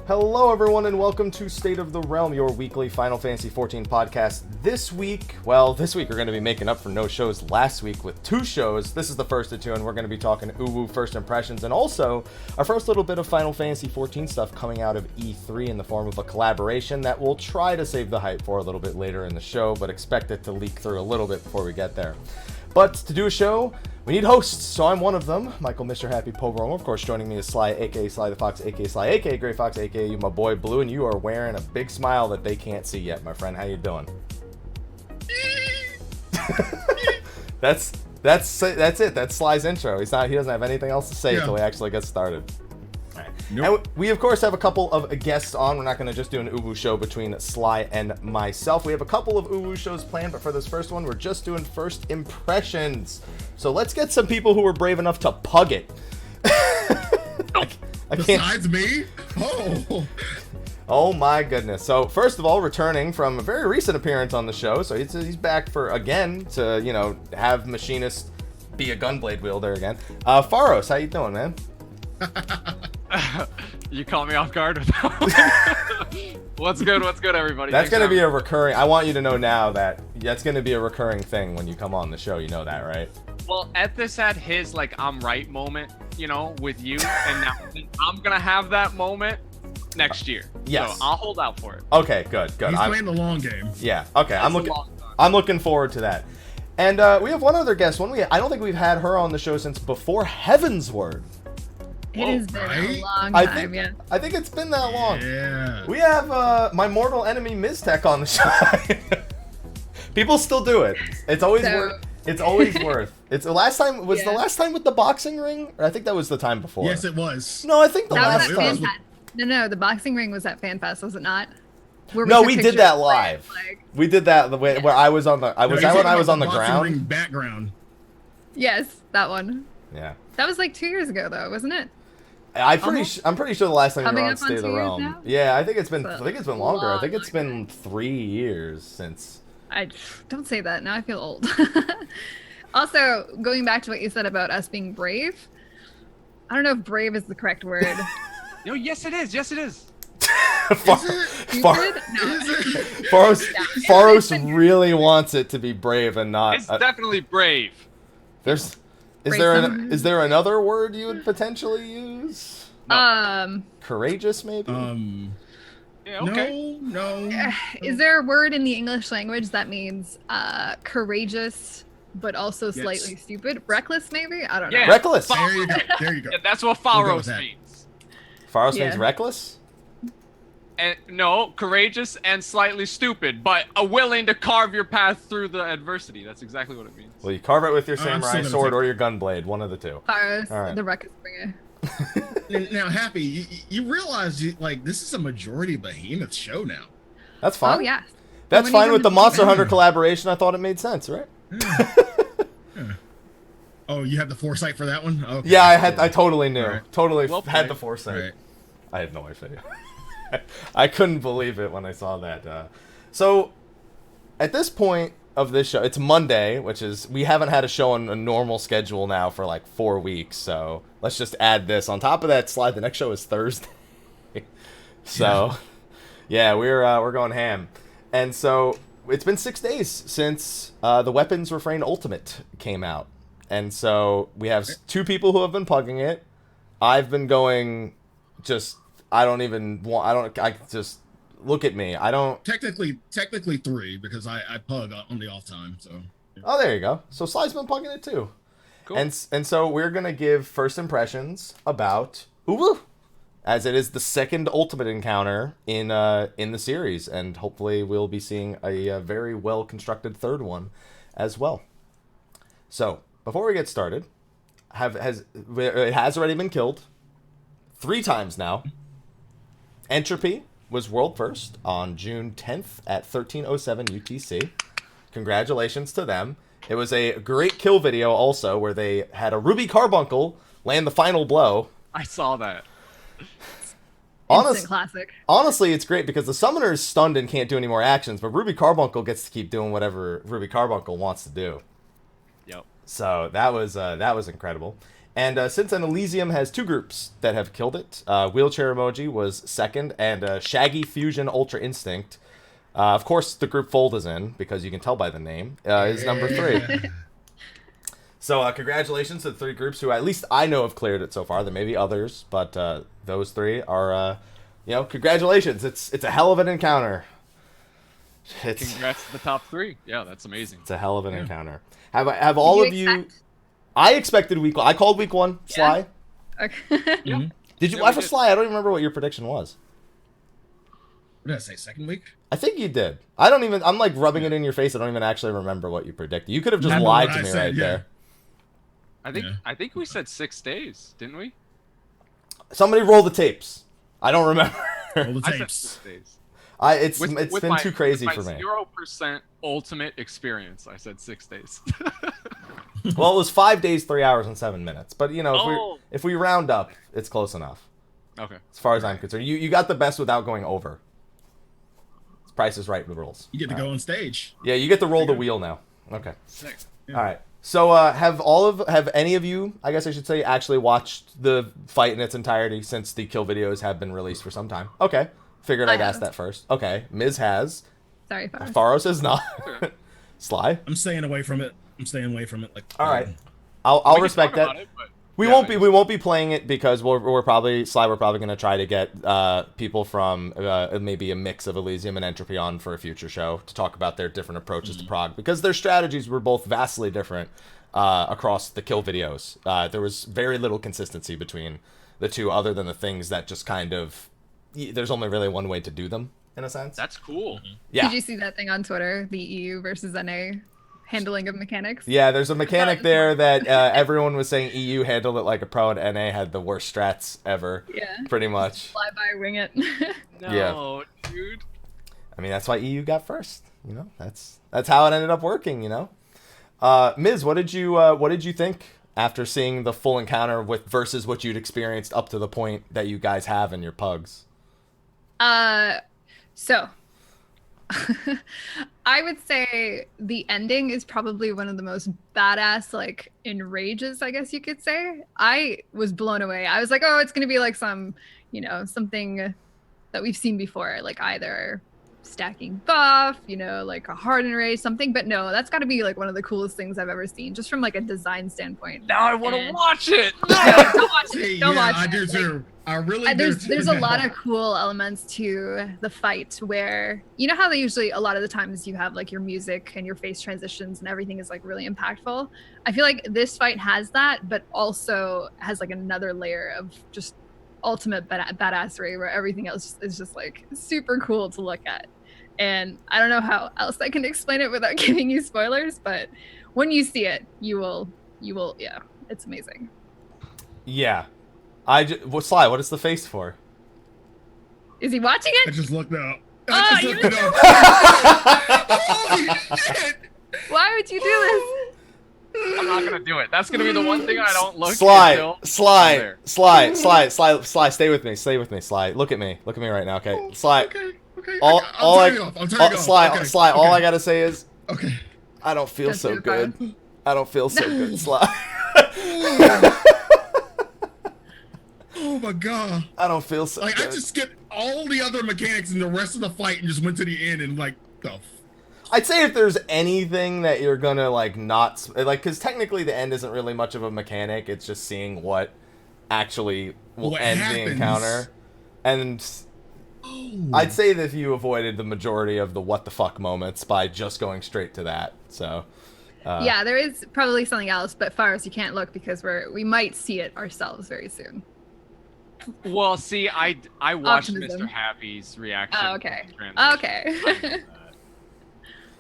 Hello everyone and welcome to State of the Realm, your weekly Final Fantasy XIV podcast. This week we're going to be making up for no shows last week with 2 shows. This is the first of 2 and we're going to be talking UwU first impressions and also our first little bit of Final Fantasy XIV stuff coming out of E3 in the form of a collaboration that we'll try to save the hype for a little bit later in the show, but expect it to leak through a little bit before we get there. But to do a show, we need hosts, so I'm one of them, Michael Mr. Happy Pogromo. Of course, joining me is Slyh, aka Slythefox, aka Slyh, aka Greyfox, aka you, my boy Blue, and you are wearing a big smile that they can't see yet, my friend. How you doing? That's it. That's Sly's intro. He doesn't have anything else to say until we actually get started. Nope. And we, of course, have a couple of guests on. We're not going to just do an UwU show between Slyh and myself. We have a couple of UwU shows planned, but for this first one, we're just doing first impressions. So let's get some people who were brave enough to pug it. I can't. Besides me? Oh. Oh my goodness. So first of all, returning from a very recent appearance on the show, so he's back for, again, to, have Machinist be a gunblade wielder again. Fahros, how you doing, man? You caught me off guard with that one. What's good, everybody? That's going to be a recurring... I want you to know now that that's going to be a recurring thing when you come on the show. You know that, right? Well, Ethis had his, I'm right moment, with you, and now I'm going to have that moment next year. Yes. So I'll hold out for it. Okay, good. He's playing the long game. Yeah, okay. I'm looking forward to that. And we have one other guest. I don't think we've had her on the show since before Heaven's Word. It has been a long time, yeah. I think it's been that long. Yeah. We have my mortal enemy MTQcapture on the show. People still do it. It's always worth. It's always worth. It's the last time the last time with the boxing ring? Or I think that was the time before. Yes, it was. No, I think the That last was time. at FanFest. No, the boxing ring was at FanFest, was it not? No, we did that live. We did that the way where I was on the. When I was on the ground. Ring background. Yes, that one. Yeah. That was 2 years ago, though, wasn't it? I'm pretty sure the last time we were on Coming up on State of the 2 years Realm. now? Yeah, I think it's been longer. I think it's been Long. 3 years since. Don't say that. Now I feel old. Also, going back to what you said about us being brave, I don't know if brave is the correct word. No, yes, it is. Yes, it is. Fahros really wants it to be brave and not. It's definitely brave. Is there another word you would potentially use? No. Courageous, maybe. Yeah, okay. No. Is there a word in the English language that means courageous, but also slightly stupid? Reckless, maybe? I don't know. Yeah. Reckless. There you go. Yeah, that's what Fahros means. Fahros means reckless. And no, courageous and slightly stupid, but willing to carve your path through the adversity. That's exactly what it means. Well, you carve it with your samurai sword or your gunblade, one of the two. Fahros, right. the Ruckus Bringer. Now, Happy, you realize this is a majority Behemoth show now. That's fine. Oh, yes. That's fine with the Monster Hunter collaboration. I thought it made sense, right? Yeah. Oh, you had the foresight for that one? Okay. Yeah, I totally knew. Right. Totally Well had the played. foresight. Right. I had no idea. I couldn't believe it when I saw that. So, at this point of this show, it's Monday, which is, we haven't had a show on a normal schedule now for 4 weeks, so let's just add this. On top of that slide, the next show is Thursday. So, yeah, we're going ham. And so, it's been 6 days since the Weapons Refrain Ultimate came out. And so, we have 2 people who have been plugging it. I've been going just... I just look at me. I don't. Technically 3 because I pug on the off time. So. Oh, there you go. So Sly's been plugging it too. Cool. And so we're gonna give first impressions about UwU, as it is the second Ultimate encounter in the series, and hopefully we'll be seeing a very well constructed third one as well. So before we get started, it has already been killed 3 times now. Entropy was world first on June 10th at 13:07 UTC. Congratulations to them. It was a great kill video also where they had a Ruby Carbuncle land the final blow. I saw that. Instant classic. Honestly, it's great because the summoner is stunned and can't do any more actions, but Ruby Carbuncle gets to keep doing whatever Ruby Carbuncle wants to do. Yep. So that was incredible. And since then, Elysium has 2 groups that have killed it. Wheelchair Emoji was second, and Shaggy Fusion Ultra Instinct. Of course, the group Fold is in, because you can tell by the name, is number 3. So congratulations to the 3 groups who at least I know have cleared it so far. There may be others, but those 3 are, congratulations. It's a hell of an encounter. Congrats to the top 3. Yeah, that's amazing. It's a hell of an encounter. Have all of you... I expected week 1. I called week 1, Slyh. Okay. Yeah. Did you? For Slyh, I don't even remember what your prediction was. What did I say? Second week? I think you did. I'm like rubbing it in your face. I don't even actually remember what you predicted. You could have just lied to me there. I think we said 6 days, didn't we? Somebody roll the tapes. I don't remember. Roll the I said tapes. 6 days. It's been too crazy for me. 0% ultimate experience. I said 6 days. Well, it was 5 days, 3 hours, and 7 minutes. But Oh. if we round up, it's close enough. Okay. As far as I'm concerned, you got the best without going over. Price is right with rules. You get to go on stage. Yeah, you get to roll the wheel now. Okay. Sick. All right. So have any of you, I guess I should say, actually watched the fight in its entirety since the kill videos have been released for some time? Okay. Figured I'd ask that first. Okay. Miz has. Sorry, Fahros. Fahros has not. Slyh. I'm staying away from it. Like, all right. I'll respect that. We won't be playing it because we're probably going to try to get people from maybe a mix of Elysium and Entropy on for a future show to talk about their different approaches to Prog, because their strategies were both vastly different across the kill videos. There was very little consistency between the two, other than the things that just kind of there's only really one way to do them in a sense. That's cool. Yeah. Did you see that thing on Twitter? The EU versus NA handling of mechanics? Yeah, there's a mechanic there that everyone was saying EU handled it like a pro, and NA had the worst strats ever. Yeah. Pretty much. Fly by, wing it. No, dude. I mean, that's why EU got first. That's how it ended up working. Miz, what did you think after seeing the full encounter versus what you'd experienced up to the point that you guys have in your pugs? So I would say the ending is probably one of the most badass, like, enrages, I guess you could say. I was blown away. I was like, oh, it's going to be like some, something that we've seen before, like either stacking buff, like a hard enrage, something. But no, that's got to be like one of the coolest things I've ever seen, just from like a design standpoint. Now I want to watch it. No, don't watch it. Don't watch it. I do too. I really do. There's a lot of cool elements to the fight where, how they usually, a lot of the times you have like your music and your face transitions and everything is like really impactful. I feel like this fight has that, but also has like another layer of just ultimate badassery where everything else is just like super cool to look at. And I don't know how else I can explain it without giving you spoilers, but when you see it, you will, yeah, it's amazing. Yeah. Slyh, what is the face for? Is he watching it? I just looked up. Holy shit! Why would you do this? I'm not gonna do it. That's gonna be the one thing I don't look. Slyh, stay with me, Slyh. Look at me right now, okay? Slyh. Okay. All I gotta say is, okay. I don't feel so good. I don't feel so good, Slyh. Oh my god. I don't feel so good. I just skipped all the other mechanics and the rest of the fight and just went to the end and I'd say if there's anything that you're gonna not because technically the end isn't really much of a mechanic. It's just seeing what actually will end the encounter, and I'd say that if you avoided the majority of the what the fuck moments by just going straight to that. So yeah, there is probably something else, but Fahros, you can't look because we might see it ourselves very soon. Well, see, I watched Optimism. Mr. Happy's reaction. Oh, okay. Okay.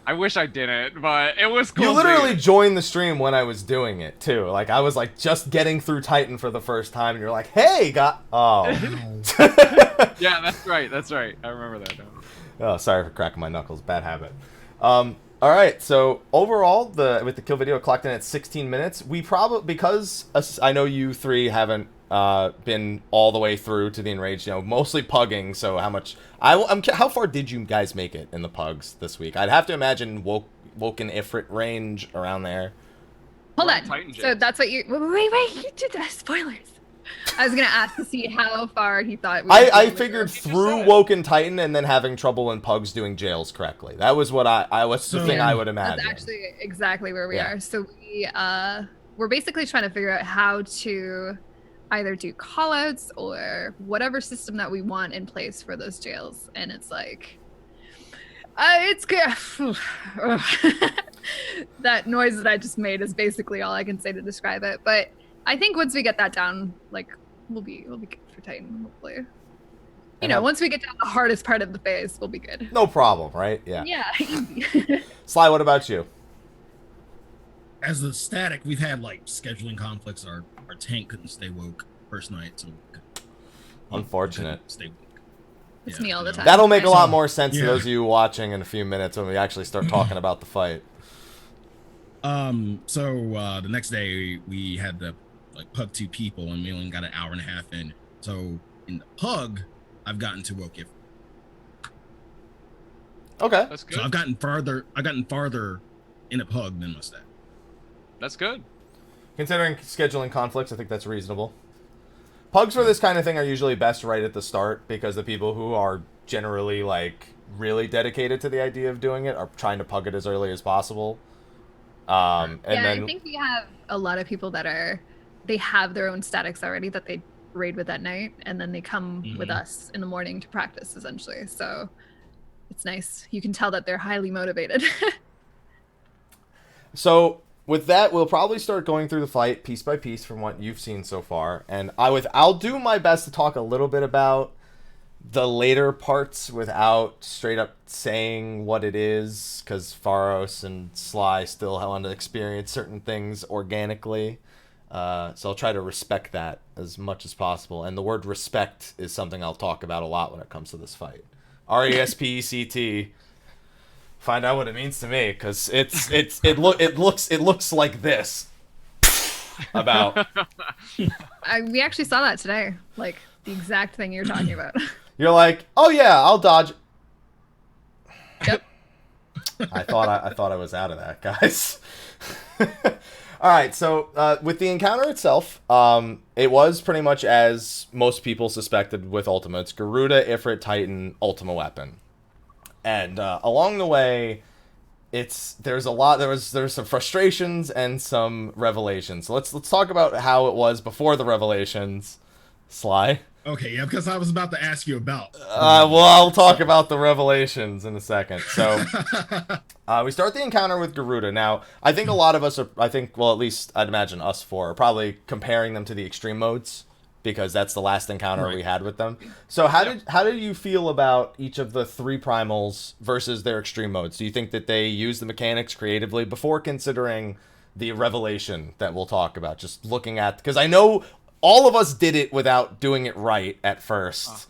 I wish I didn't, but it was cool. You literally joined the stream when I was doing it too. Like I was just getting through Titan for the first time, and you're like, "Hey, oh." Yeah, that's right. I remember that now. Oh, sorry for cracking my knuckles. Bad habit. All right. So overall, with the kill video, it clocked in at 16 minutes. We probably, because I know you three haven't been all the way through to the enraged, mostly pugging. So how far did you guys make it in the pugs this week? I'd have to imagine Woken Ifrit range around there. Hold Run on. Titan So jails. that's what you. Wait! You did that. Spoilers. I was gonna ask to see how far he thought. I figured just through said. Woken Titan and then having trouble in Pugs doing jails correctly. That was what I was the So- thing I would imagine. That's actually exactly where we Yeah. are. So we're basically trying to figure out how to either do callouts or whatever system that we want in place for those jails, and it's like. It's good. That noise that I just made is basically all I can say to describe it. But I think once we get that down, like we'll be good for Titan, hopefully. You And know, how- once we get down the hardest part of the phase, we'll be good. No problem, right? Yeah. Yeah, easy. Sly, what about you? As the static, we've had like scheduling conflicts. Our tank couldn't stay woke first night, so Unfortunate. couldn't stay woke. It's Yeah, me all the no. time. That'll make a lot So, more sense to yeah. those of you watching in a few minutes when we actually start talking about the fight. So the next day we had the like pug 2 people, and we only got an hour and a half in. So in the pug, I've gotten to woke if. Okay. That's good. So I've gotten farther in a pug than my stat. That's good. Considering scheduling conflicts, I think that's reasonable. Pugs for this kind of thing are usually best right at the start because the people who are generally like really dedicated to the idea of doing it are trying to pug it as early as possible. And yeah, then I think we have a lot of people that they have their own statics already that they raid with at night, and then they come with us in the morning to practice, essentially. So it's nice. You can tell that they're highly motivated. So with that, we'll probably start going through the fight piece by piece from what you've seen so far, and I'll do my best to talk a little bit about the later parts without straight up saying what it is, because Fahros and Slyh still want to experience certain things organically. So I'll try to respect that as much as possible, and the word respect is something I'll talk about a lot when it comes to this fight. RESPECT. Find out what it means to me, because it looks like this. About We actually saw that today, like the exact thing you're talking about. you're like, oh yeah, I'll dodge. Yep. I thought I was out of that, guys. All right, so with the encounter itself, it was pretty much as most people suspected with ultimates: Garuda, Ifrit, Titan, Ultima weapon. And along the way, there's some frustrations and some revelations. So let's talk about how it was before the revelations. Sly. Okay, yeah, because I was about to ask you about. Well, I'll talk about the revelations in a second. So we start the encounter with Garuda. Now, I think a lot of us are, well, at least I'd imagine us four, are probably comparing them to the extreme modes, because that's the last encounter we had with them. So how did you feel about each of the 3 primals versus their extreme modes? Do you think that they use the mechanics creatively before considering the revelation that we'll talk about? Just looking at, because I know all of us did it without doing it right at first.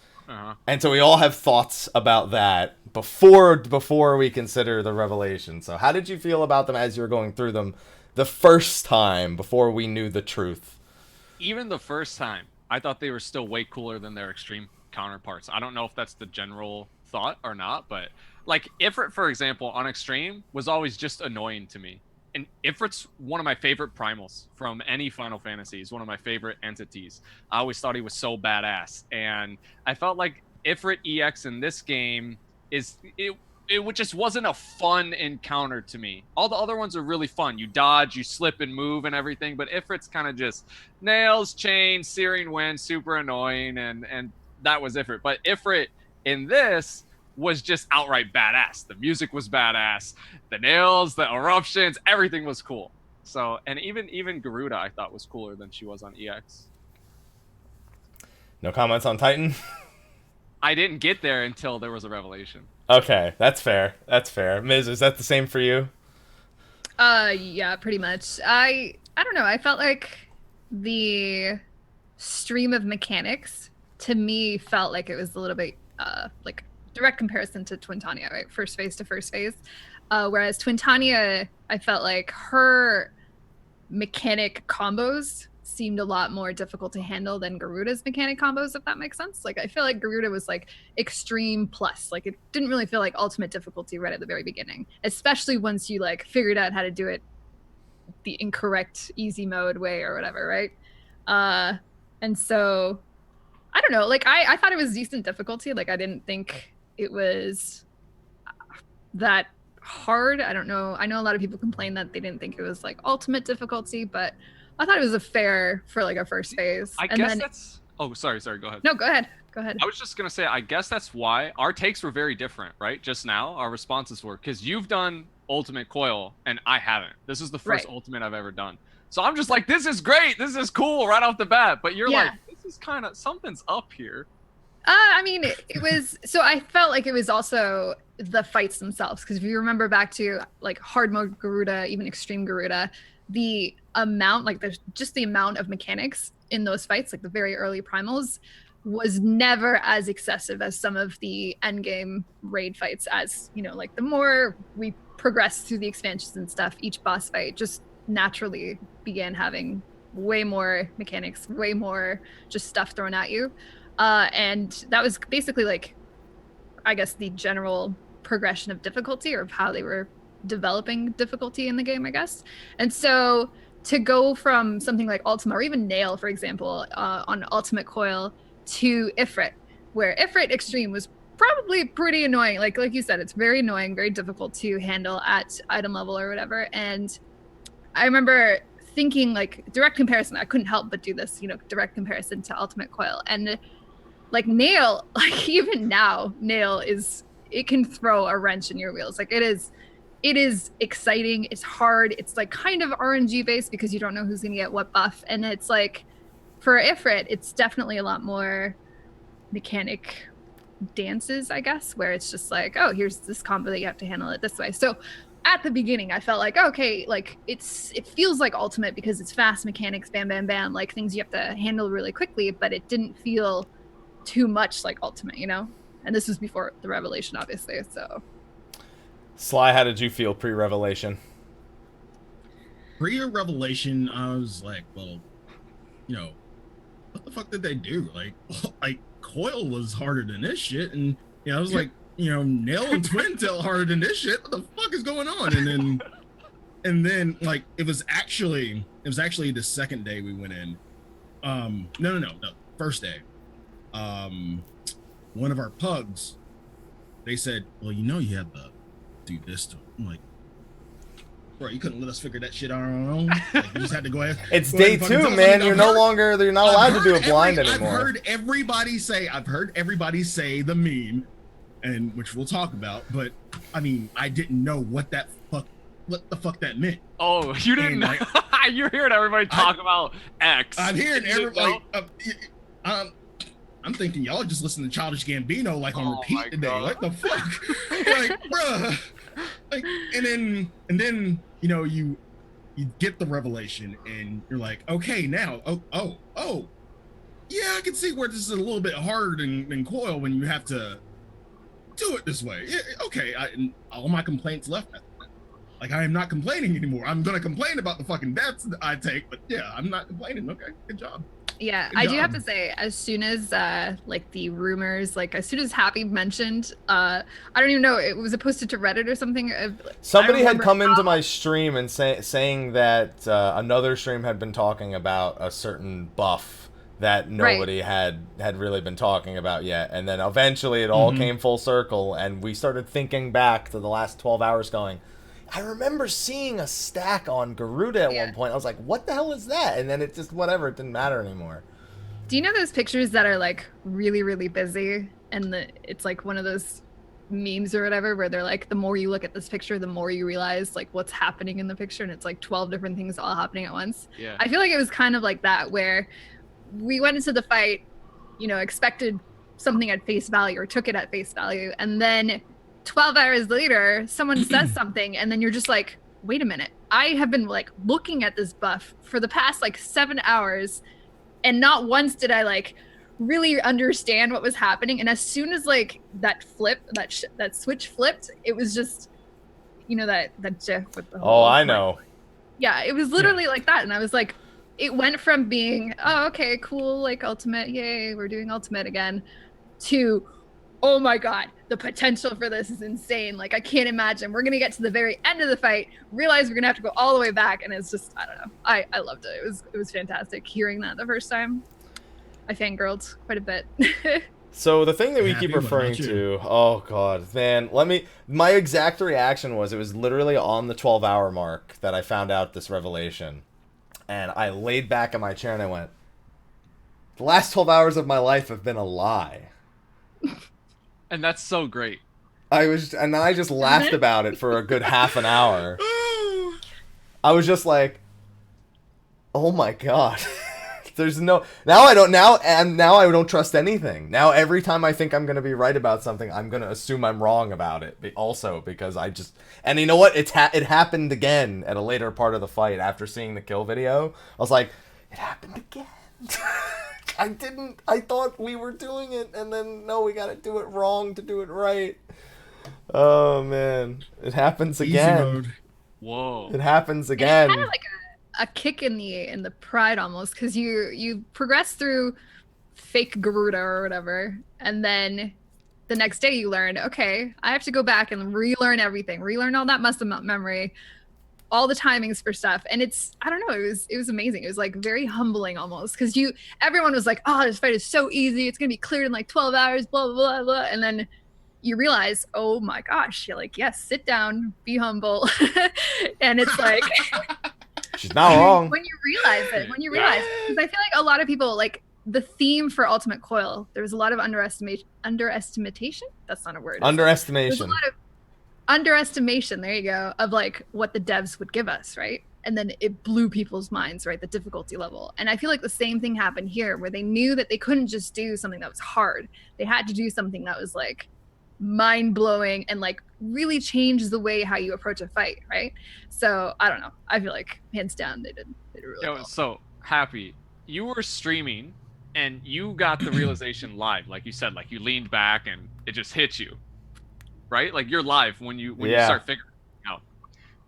And so we all have thoughts about that before we consider the revelation. So how did you feel about them as you were going through them the first time before we knew the truth? Even the first time, I thought they were still way cooler than their extreme counterparts. I don't know if that's the general thought or not, but like Ifrit, for example, on extreme was always just annoying to me. And Ifrit's one of my favorite primals from any Final Fantasy. He's one of my favorite entities. I always thought he was so badass. And I felt like Ifrit EX in this game it just wasn't a fun encounter to me. All the other ones are really fun. You dodge, you slip and move and everything, but Ifrit's kind of just nails, chains, searing wind, super annoying, and that was Ifrit. But Ifrit in this was just outright badass. The music was badass. The nails, the eruptions, everything was cool. So, and even Garuda I thought was cooler than she was on EX. No comments on Titan? I didn't get there until there was a revelation. Okay, that's fair. That's fair. Miz, is that the same for you? Yeah, pretty much. I don't know. I felt like the stream of mechanics to me felt like it was a little bit like direct comparison to Twintania, right? First phase to first phase. Whereas Twintania, I felt like her mechanic combos seemed a lot more difficult to handle than Garuda's mechanic combos, if that makes sense. Like, I feel like Garuda was like extreme plus. Like, it didn't really feel like ultimate difficulty right at the very beginning, especially once you like figured out how to do it the incorrect easy mode way or whatever, right? And so I don't know, like I thought it was decent difficulty. Like I didn't think it was that hard. I don't know. I know a lot of people complain that they didn't think it was like ultimate difficulty, but I thought it was a fair for like a first phase. I guess that's. Oh, sorry. Go ahead. No, go ahead. Go ahead. I was just gonna say, I guess that's why our takes were very different, right? Just now, our responses were because you've done Ultimate Coil and I haven't. This is the first Ultimate I've ever done. So I'm just like, this is great. This is cool right off the bat. But you're like, this is kind of something's up here. I mean, it was, so I felt like it was also the fights themselves. Because if you remember back to like hard mode Garuda, even extreme Garuda, the amount, like there's just the amount of mechanics in those fights, like the very early primals, was never as excessive as some of the endgame raid fights. As, you know, like the more we progressed through the expansions and stuff, each boss fight just naturally began having way more mechanics, way more just stuff thrown at you. And that was basically like, I guess, the general progression of difficulty or of how they were developing difficulty in the game, I guess. And so to go from something like Ultima or even Nail, for example, on Ultimate Coil to Ifrit, where Ifrit Extreme was probably pretty annoying. Like you said, it's very annoying, very difficult to handle at item level or whatever. And I remember thinking like direct comparison, I couldn't help but do this, you know, direct comparison to Ultimate Coil. And like Nail, like even now, Nail it can throw a wrench in your wheels. Like it is exciting. It's hard. It's like kind of RNG based because you don't know who's gonna get what buff. And it's like, for Ifrit, it's definitely a lot more mechanic dances, I guess, where it's just like, oh, here's this combo that you have to handle it this way. So at the beginning, I felt like, okay, like it feels like Ultimate because it's fast mechanics, bam, bam, bam, like things you have to handle really quickly, but it didn't feel too much like Ultimate, you know? And this was before the Revelation, obviously, so. Sly, how did you feel pre-Revelation? Pre-Revelation, I was like, well, you know, what the fuck did they do? Like Coil was harder than this shit, and you know, I was like, you know, Nail and Twin Tail harder than this shit. What the fuck is going on? And then like it was actually the second day we went in. No, first day. One of our pugs, they said, well, you know, you have to do this to him. I'm like, bro, you couldn't let us figure that shit out on our own. Like, you just had to go ahead. It's day 2, man. You're not allowed to do it blind anymore. I've heard everybody say the meme, and which we'll talk about. But I mean, I didn't know what the fuck that meant. Oh, you didn't know? Like, you're hearing everybody talk about X. I'm hearing everybody. I'm thinking y'all just listen to Childish Gambino like on repeat today. God. What the fuck? Like, bruh. Like, and then you know you get the revelation and you're like, okay, now oh yeah, I can see where this is a little bit harder than Coil when you have to do it this way. Yeah, okay, all my complaints left. Like, I am not complaining anymore. I'm gonna complain about the fucking deaths that I take, but yeah, I'm not complaining. Okay, good job. Yeah, I do have to say, as soon as like the rumors, like as soon as Happy mentioned, I don't even know, was it posted to Reddit or something? Somebody had come into my stream and saying that another stream had been talking about a certain buff that nobody had really been talking about yet, and then eventually it all came full circle, and we started thinking back to the last 12 hours going, I remember seeing a stack on Garuda at one point. I was like, what the hell is that? And then it just, whatever, it didn't matter anymore. Do you know those pictures that are like really, really busy? And it's like one of those memes or whatever, where they're like, the more you look at this picture, the more you realize like what's happening in the picture. And it's like 12 different things all happening at once. Yeah. I feel like it was kind of like that, where we went into the fight, you know, expected something at face value or took it at face value. And then 12 hours later, someone says something, and then you're just like, wait a minute. I have been like looking at this buff for the past like 7 hours, and not once did I like really understand what was happening. And as soon as like that switch flipped, it was just, you know, that gif with the whole, I know. Yeah, it was literally like that. And I was like, it went from being, oh, okay, cool, like Ultimate, yay, we're doing Ultimate again, to oh my god, the potential for this is insane. Like, I can't imagine. We're gonna get to the very end of the fight, realize we're gonna have to go all the way back, and it's just, I don't know. I loved it. It was fantastic hearing that the first time. I fangirled quite a bit. So the thing that we keep referring to, oh god, man, my exact reaction was, it was literally on the 12-hour mark that I found out this revelation. And I laid back in my chair and I went, the last 12 hours of my life have been a lie. And that's so great. And I just laughed about it for a good half an hour. I was just like, oh my god. There's no, now I don't trust anything. Now every time I think I'm going to be right about something, I'm going to assume I'm wrong about it also, because and you know what? It happened again at a later part of the fight after seeing the kill video. I was like, it happened again. I thought we were doing it, and then no, we got to do it wrong to do it right. Oh man, it happens again. Easy mode. Whoa. It happens again. It's kind of like a kick in the pride almost, because you progress through fake Garuda or whatever, and then the next day you learn, okay, I have to go back and relearn everything, relearn all that muscle memory, all the timings for stuff. And it's, I don't know, it was amazing. It was like very humbling almost, because everyone was like, oh, this fight is so easy, it's gonna be cleared in like 12 hours, blah blah blah blah. And then you realize, oh my gosh, you're like, yes, sit down, be humble. And it's like she's not wrong. When you realize, because I feel like a lot of people, like, the theme for Ultimate Coil, there was a lot of underestimation. That's not a word. Underestimation. There's a lot of underestimation, there you go, of like what the devs would give us, right? And then it blew people's minds, right? The difficulty level. And I feel like the same thing happened here, where they knew that they couldn't just do something that was hard. They had to do something that was like mind-blowing and like really change the way how you approach a fight, right? So I don't know, I feel like hands down they did really well. So happy you were streaming and you got the realization live, like you said, like you leaned back and it just hit you, right? Like you're live when you start figuring it out.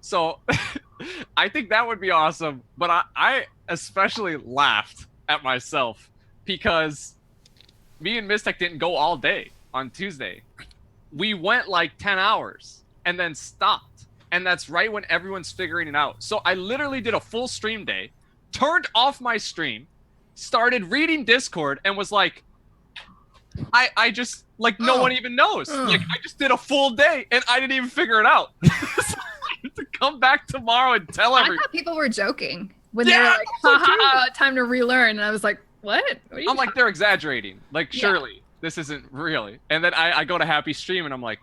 So I think that would be awesome, but I especially laughed at myself because me and Mizzteq didn't go all day on Tuesday. We went like 10 hours and then stopped. And that's right when everyone's figuring it out. So I literally did a full stream day, turned off my stream, started reading Discord, and was like, I just, like, no one even knows. Like, I just did a full day and I didn't even figure it out. So I have to come back tomorrow and tell everyone. I thought people were joking when they were like, ha, time to relearn. And I was like, what I'm like, they're exaggerating. Like, surely this isn't really. And then I go to Happy Stream and I'm like,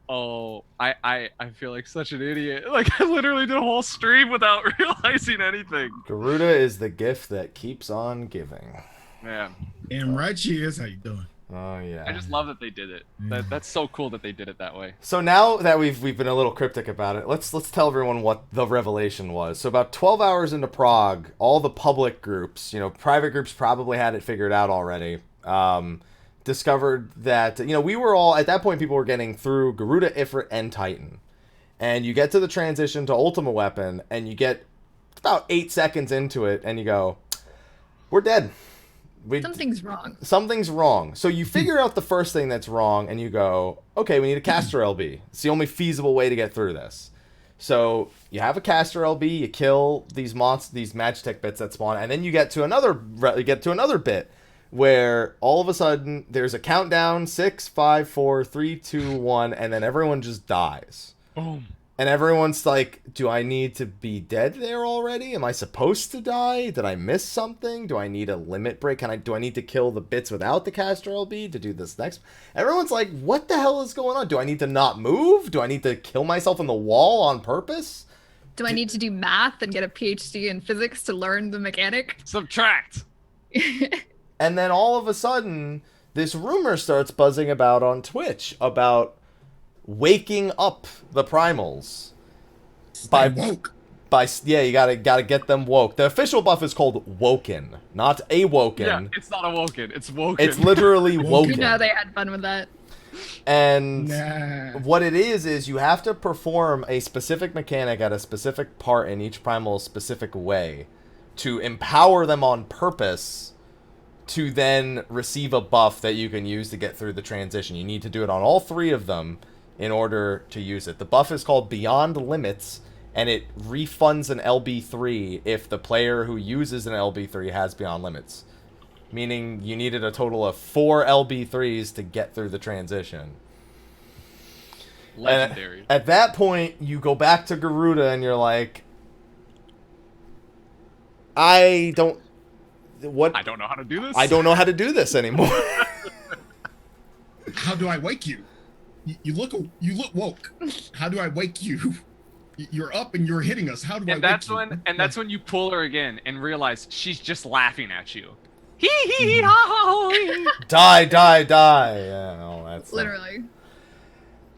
oh, I feel like such an idiot. Like, I literally did a whole stream without realizing anything. Garuda is the gift that keeps on giving. Man. And right, cheers. How you doing? Oh yeah. I just love that they did it. That's so cool that they did it that way. So now that we've been a little cryptic about it, let's tell everyone what the revelation was. So about 12 hours into Prague, all the public groups, private groups probably had it figured out already. Discovered that, we were all, at that point, people were getting through Garuda, Ifrit, and Titan. And you get to the transition to Ultima Weapon, and you get about 8 seconds into it, and you go, we're dead. Something's wrong. Something's wrong. So you figure out the first thing that's wrong, and you go, okay, we need a caster LB. It's the only feasible way to get through this. So you have a caster LB, you kill these monsters, these Magitech bits that spawn, and then you get to another bit, where all of a sudden there's a countdown, 6, 5, 4, 3, 2, 1, and then everyone just dies. Boom. And everyone's like, do I need to be dead there already? Am I supposed to die? Did I miss something? Do I need a limit break? Do I need to kill the bits without the caster LB to do this next? Everyone's like, what the hell is going on? Do I need to not move? Do I need to kill myself in the wall on purpose? Do I need to do math and get a PhD in physics to learn the mechanic? Subtract. And then all of a sudden, this rumor starts buzzing about on Twitch about waking up the primals. By woke. You gotta get them woke. The official buff is called woken, not awoken. Yeah, it's not awoken, it's woken. It's literally woken. You know they had fun with that. And what it is you have to perform a specific mechanic at a specific part in each primal's specific way to empower them on purpose to then receive a buff that you can use to get through the transition. You need to do it on all 3 of them in order to use it. The buff is called Beyond Limits, and it refunds an LB3 if the player who uses an LB3 has Beyond Limits. Meaning you needed a total of 4 LB3s to get through the transition. Legendary. At that point, you go back to Garuda and you're like, I don't know how to do this. I don't know how to do this anymore. How do I wake you? You look woke. How do I wake you? You're up and you're hitting us. How do I wake you? And that's when you pull her again and realize she's just laughing at you. Hee hee hee ha ha. Die, die, die. Yeah, no, that's literally.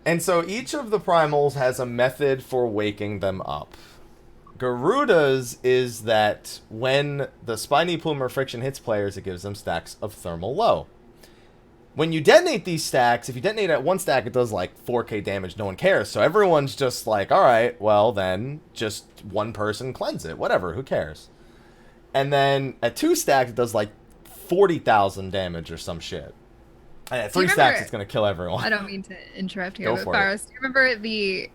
And so each of the primals has a method for waking them up. Garuda's is that when the Spiny Plume or Friction hits players, it gives them stacks of Thermal Low. When you detonate these stacks, if you detonate at 1 stack, it does like 4k damage, no one cares. So everyone's just like, alright, well then, just 1 person cleanse it, whatever, who cares? And then at 2 stacks, it does like 40,000 damage or some shit. And at 3 stacks, it's going to kill everyone. I don't mean to interrupt here, Go but for it. Pharos, do you remember the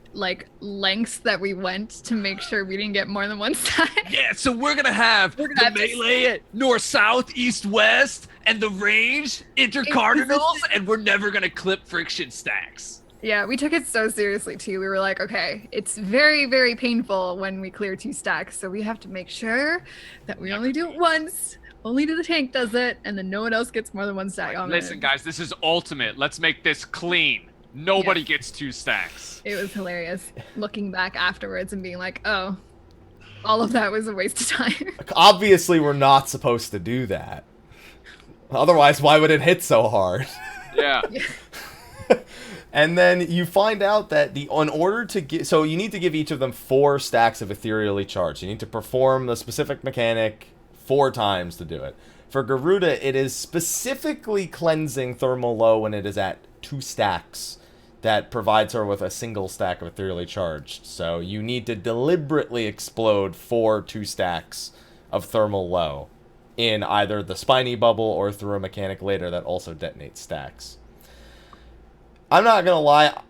lengths that we went to make sure we didn't get more than 1 stack? Yeah, so we're gonna have the melee at north, south, east, west, and the range intercardinals, and we're never gonna clip friction stacks. Yeah, we took it so seriously too. We were like, okay, it's very, very painful when we clear 2 stacks, so we have to make sure that we only do it once. Only the tank does it, and then no one else gets more than 1 stack. Listen, guys, this is ultimate. Let's make this clean. Nobody gets 2 stacks. It was hilarious looking back afterwards and being like, oh, all of that was a waste of time. Obviously, we're not supposed to do that. Otherwise, why would it hit so hard? Yeah. And then you find out that in order to get, so you need to give each of them 4 stacks of ethereally charged. You need to perform the specific mechanic 4 times to do it. For Garuda, it is specifically cleansing Thermal Low when it is at 2 stacks. That provides her with a single stack of ethereally charged. So you need to deliberately explode 4 2 stacks of Thermal Low in either the Spiny Bubble or through a mechanic later that also detonates stacks. I'm not gonna lie,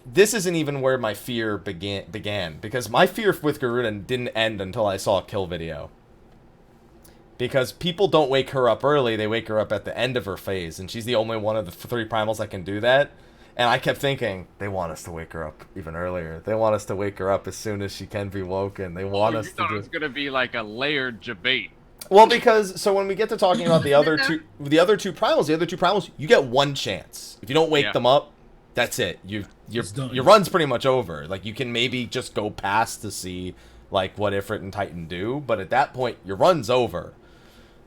this isn't even where my fear began, because my fear with Garuda didn't end until I saw a kill video. Because people don't wake her up early, they wake her up at the end of her phase, and she's the only one of the 3 primals that can do that. And I kept thinking, they want us to wake her up even earlier. They want us to wake her up as soon as she can be woken. They want us to do... You thought it was going to be like a layered debate. Well, because, so when we get to talking about the other two primals, you get 1 chance. If you don't wake them up, that's it. Your run's pretty much over. Like, you can maybe just go past to see, like, what Ifrit and Titan do, but at that point, your run's over.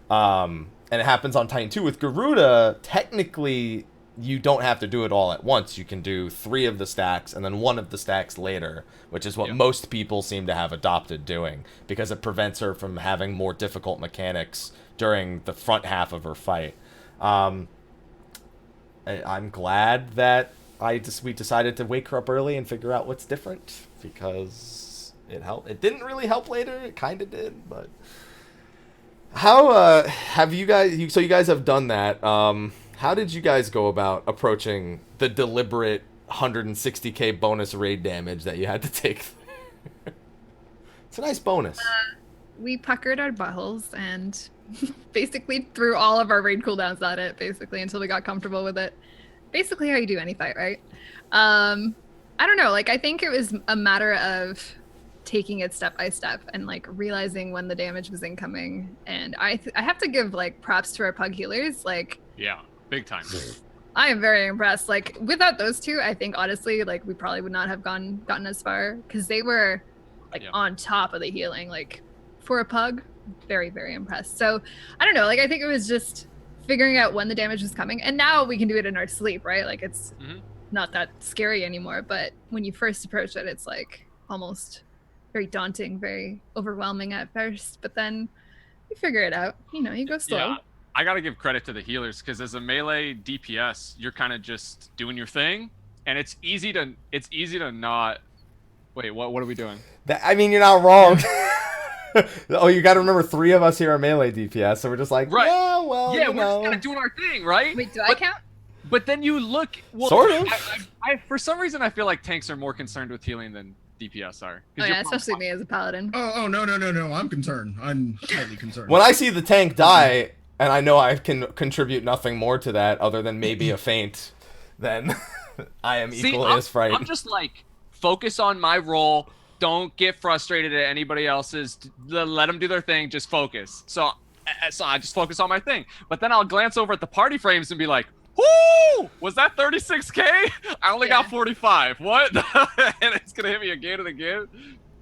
And it happens on Titan 2. With Garuda, technically, you don't have to do it all at once. You can do 3 of the stacks and then 1 of the stacks later, which is what most people seem to have adopted doing, because it prevents her from having more difficult mechanics during the front half of her fight. I'm glad that we decided to wake her up early and figure out what's different, because it helped. It didn't really help later. It kind of did, but how have you guys? So you guys have done that. How did you guys go about approaching the deliberate 160k bonus raid damage that you had to take? It's a nice bonus. We puckered our buttholes and basically threw all of our raid cooldowns at it, basically, until we got comfortable with it. Basically how you do any fight, right? I don't know, like, I think it was a matter of taking it step by step and, like, realizing when the damage was incoming. And I have to give, like, props to our pug healers, like... Yeah. Big time. I am very impressed. Like, without those 2, I think honestly, like, we probably would not have gotten as far, because they were like on top of the healing. Like, for a pug, very, very impressed. So I don't know. Like, I think it was just figuring out when the damage was coming, and now we can do it in our sleep, right? Like, it's not that scary anymore. But when you first approach it, it's like almost very daunting, very overwhelming at first. But then you figure it out. You know, you go slow. Yeah. I gotta give credit to the healers, because as a melee DPS, you're kind of just doing your thing, and it's easy to not. Wait, what are we doing? I mean, you're not wrong. Oh, you got to remember 3 of us here are melee DPS, so we're just like, right. yeah, well, yeah, we're just kind of doing our thing, right? Wait, do I count? But then you look. Well, Sort of. I for some reason I feel like tanks are more concerned with healing than DPS are. Oh yeah, especially me as a paladin. Oh no. I'm concerned. I'm highly concerned. When I see the tank die, and I know I can contribute nothing more to that other than maybe a feint, then I am equally as frightened. I'm just like, focus on my role. Don't get frustrated at anybody else's. Let them do their thing. Just focus. So I just focus on my thing. But then I'll glance over at the party frames and be like, whoo! Was that 36k? I only got 45. What? And it's gonna hit me again and again.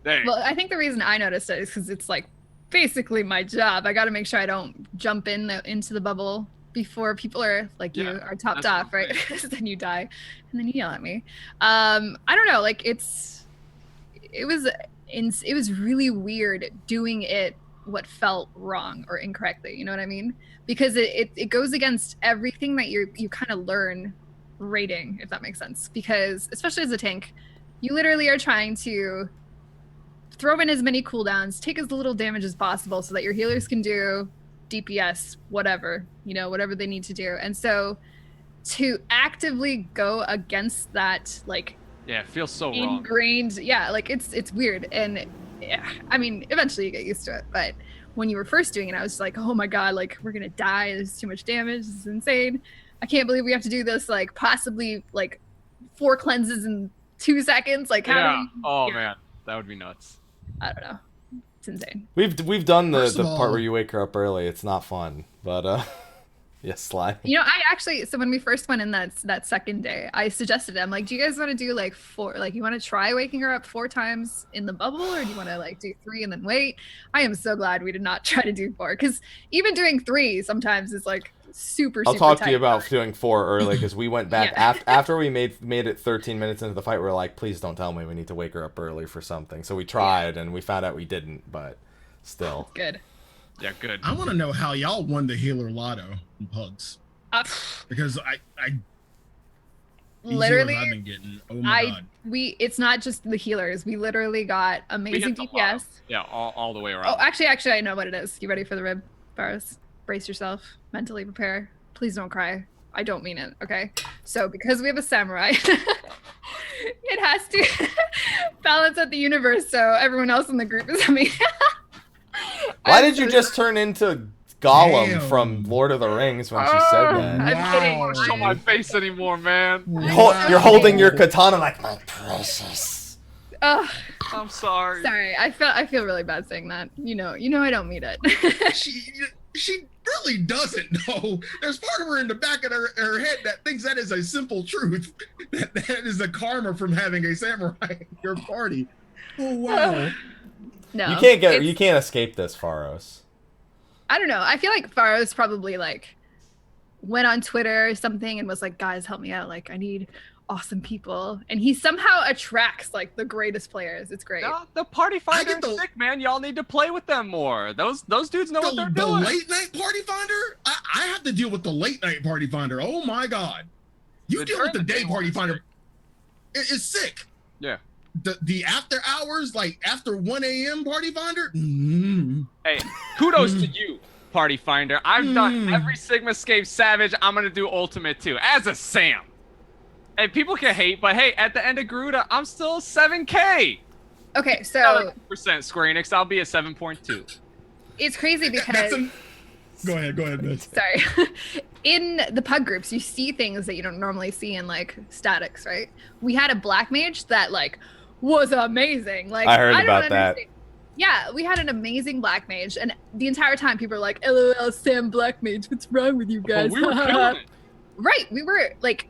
Dang. Well, I think the reason I noticed it is because it's like basically my job. I got to make sure I don't jump into the bubble before people are like you are topped off, right? Then you die, and then you yell at me. I don't know. Like it was really weird doing it what felt wrong or incorrectly. You know what I mean? Because it goes against everything that you kind of learn raiding, if that makes sense. Because especially as a tank, you literally are trying to throw in as many cooldowns, take as little damage as possible so that your healers can do DPS, whatever they need to do. And so to actively go against that, like, yeah, it feels so ingrained wrong. Like it's weird. And I mean, eventually you get used to it, but when you were first doing it, I was like, oh my god, like we're gonna die, there's too much damage, this is insane, I can't believe we have to do this, like possibly like 4 cleanses in 2 seconds, like how man, that would be nuts. I don't know, it's insane. We've done the part where you wake her up early. It's not fun, but yes, Sly. I actually, so when we first went in that second day, I suggested it. I'm like, do you guys want to do like 4, like you want to try waking her up 4 times in the bubble, or do you want to like do 3 and then wait? I am so glad we did not try to do 4, because even doing 3 sometimes is like super I'll talk to you tight. about doing 4 early, because we went back after we made it 13 minutes into the fight. We were like, please don't tell me we need to wake her up early for something. So we tried and we found out we didn't, but still. Good. Yeah, good. I want to know how y'all won the healer lotto in Pugs. Because I literally I've been getting, oh my god. It's not just the healers. We literally got amazing DPS. Yeah, all the way around. Oh, actually, I know what it is. You ready for the rib, Fahros? Brace yourself. Mentally prepare. Please don't cry. I don't mean it, okay? So, because we have a samurai, it has to balance out the universe so everyone else in the group is happy. Why did you just turn into Gollum from Lord of the Rings when she said that? I'm kidding. I don't want to show my face anymore, man. You're holding your katana like, my precious. I'm sorry. Sorry, I feel really bad saying that. You know, I don't mean it. She really doesn't know. There's part of her in the back of her head that thinks that is a simple truth. That is a karma from having a samurai in your party. Oh wow. No, you can't escape this, Fahros. I don't know. I feel like Fahros probably like went on Twitter or something and was like, guys, help me out. Like, I need awesome people. And he somehow attracts like the greatest players. It's great. No, the party finder is sick, man. Y'all need to play with them more. Those dudes know what they're doing. The late night party finder? I have to deal with the late night party finder. Oh my god. You deal with the day party finder. It's sick. Yeah. The after hours, like after 1 a.m. party finder. Hey, kudos to you, party finder. I've done every Sigma Scape Savage. I'm gonna do Ultimate too, as a Sam. Hey, people can hate, but hey, at the end of Garuda, I'm still 7K. Okay, so percent Square Enix, I'll be a 7.2. It's crazy because Go ahead, Miss. Sorry. In the pug groups, you see things that you don't normally see in like statics, right? We had a black mage that like was amazing. Like I heard about that. Yeah, we had an amazing black mage, and the entire time people were like, "LOL, Sam Black Mage, what's wrong with you guys?" We were killing it. Right, we were like,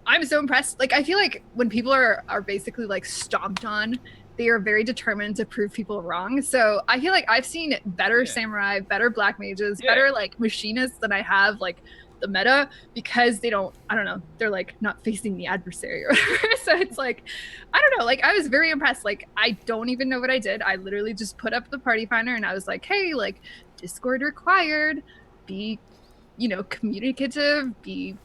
I'm so impressed. Like, I feel like when people are basically like stomped on, they are very determined to prove people wrong. So I feel like I've seen better samurai, better black mages, better like machinists than I have like the meta, because they don't, I don't know, they're like not facing the adversary or whatever. So it's like, I don't know, like I was very impressed. Like, I don't even know what I did. I literally just put up the party finder and I was like, hey, like Discord required, be, communicative, be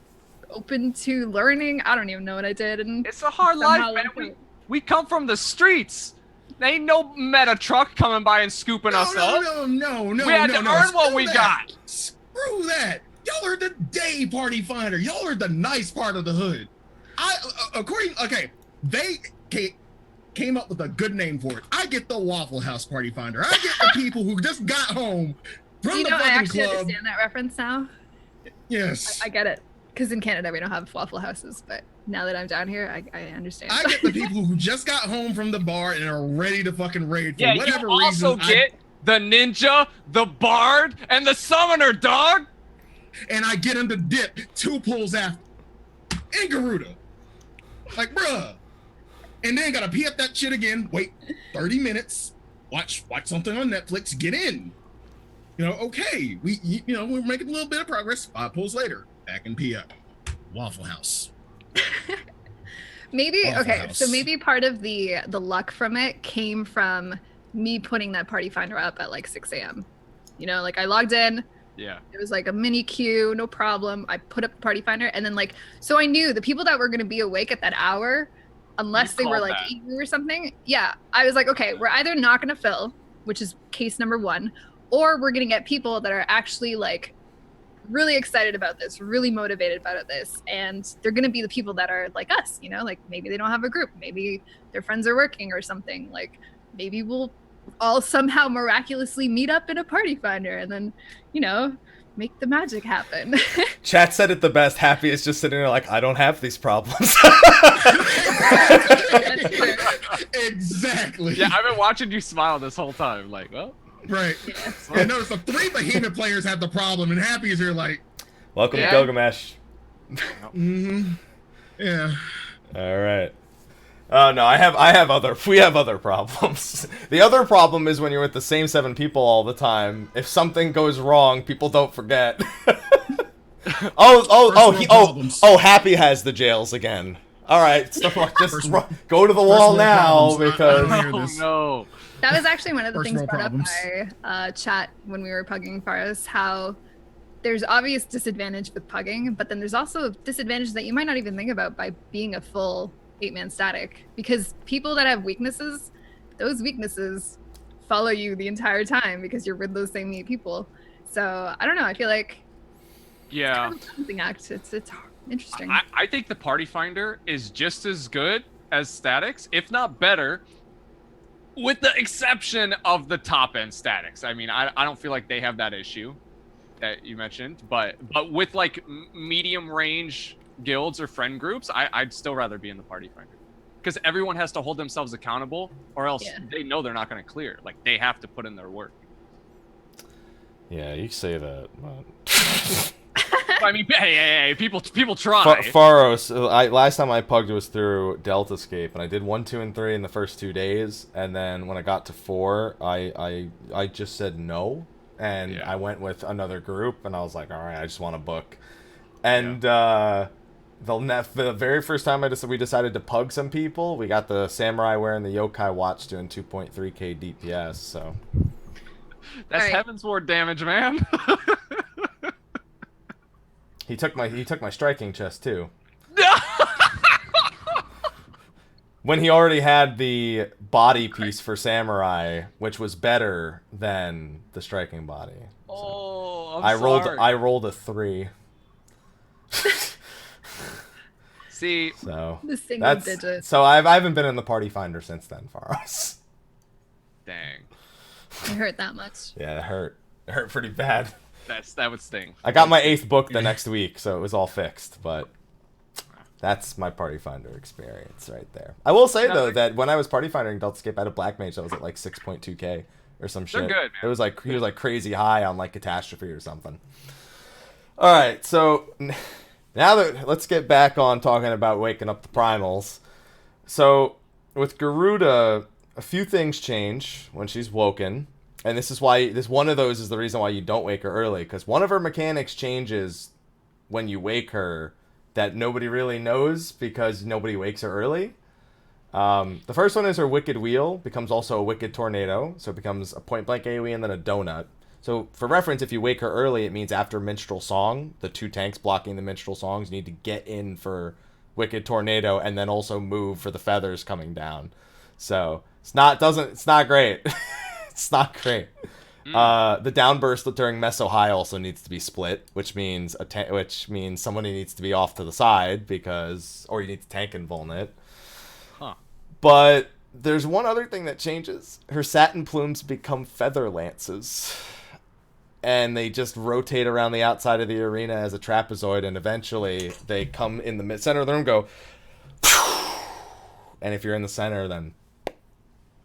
open to learning. I don't even know what I did. And it's a hard life, man. We come from the streets. There ain't no meta truck coming by and scooping us up. No. We had to earn what we got. Screw that. Y'all are the day party finder. Y'all are the nice part of the hood. They came up with a good name for it. I get the Waffle House party finder. I get the people who just got home from the fucking club. I actually understand that reference now. Yes. I get it. Because in Canada, we don't have Waffle Houses, but now that I'm down here, I understand. I get the people who just got home from the bar and are ready to fucking raid for whatever you also reason. Get the ninja, the bard, and the summoner, dog. And I get him to dip 2 pulls after. In Garuda. Like, bruh. And then gotta pee up that shit again. Wait 30 minutes. Watch something on Netflix. Get in. Okay. We're making a little bit of progress. 5 pulls later. Back in pee up. Waffle House. Maybe Waffle okay. House. So maybe part of the luck from it came from me putting that party finder up at like 6 a.m. Like I logged in. Yeah. It was like a mini queue, no problem. I put up the party finder, and then so I knew the people that were going to be awake at that hour, unless they were like eager or something. Yeah, I was like, okay, we're either not going to fill, which is case number 1, or we're going to get people that are actually like really excited about this, really motivated about this, and they're going to be the people that are like us, like maybe they don't have a group, maybe their friends are working or something. Like maybe we'll all somehow miraculously meet up in a party finder and then make the magic happen. Chat said it the best. Happy is just sitting there like, I don't have these problems. Exactly. Yeah, I've been watching you smile this whole time. Like, well. Right. Yes. And notice the 3 behemoth players have the problem, and Happy is here like, Welcome to Gilgamesh. Yeah. All right. Oh no, we have other problems. The other problem is when you're with the same 7 people all the time. If something goes wrong, people don't forget. Happy has the jails again. All right, just go to the wall now because. Oh no. That was actually one of the things world brought problems. up by chat when we were pugging Pharos, how there's obvious disadvantage with pugging, but then there's also disadvantage that you might not even think about by being a full 8-man static, because people that have weaknesses, those weaknesses follow you the entire time because you're with those same 8 people. So I don't know, I feel like it's kind of a balancing act. It's interesting. I think the party finder is just as good as statics, if not better, with the exception of the top end statics. I mean, I don't feel like they have that issue that you mentioned, but with like medium range guilds or friend groups, I'd still rather be in the party finder, because everyone has to hold themselves accountable, or else they know they're not going to clear. Like they have to put in their work. Yeah, you say that, but I mean, hey, people try. Pharos, last time I pugged was through Delta Escape, and I did 1, 2, and 3 in the first 2 days, and then when I got to 4, I just said no, and I went with another group, and I was like, all right, I just want to book, and the very first time we decided to pug some people, we got the samurai wearing the yokai watch doing 2.3k DPS, so that's Heaven's Ward damage, man. He took my striking chest too. When he already had the body piece for samurai, which was better than the striking body. Oh, I rolled a 3. See, so the single digit. So I haven't been in the party finder since then, Pharos. Dang. It hurt that much. Yeah, it hurt. It hurt pretty bad. That would sting. I got my 8th book the next week, so it was all fixed, but that's my party finder experience right there. I will say though that when I was party finding Delta Escape, I had a black mage that was at like 6.2k or some shit. They're good, man. It was like he was like crazy high on like catastrophe or something. All right, so now that let's get back on talking about waking up the primals. So with Garuda, a few things change when she's woken. And this is why one of those is the reason why you don't wake her early, because one of her mechanics changes when you wake her that nobody really knows because nobody wakes her early. The first one is her Wicked Wheel becomes also a Wicked Tornado, so it becomes a point blank AoE and then a donut. So for reference, if you wake her early, it means after Minstrel Song, the 2 tanks blocking the Minstrel Songs, you need to get in for Wicked Tornado and then also move for the feathers coming down. So it's not great. It's not great. The downburst during Meso High also needs to be split, which means somebody needs to be off to the side or you need to tank and vuln it. Huh. But there's one other thing that changes. Her satin plumes become feather lances. And they just rotate around the outside of the arena as a trapezoid, and eventually they come in the center of the room, go, and if you're in the center, then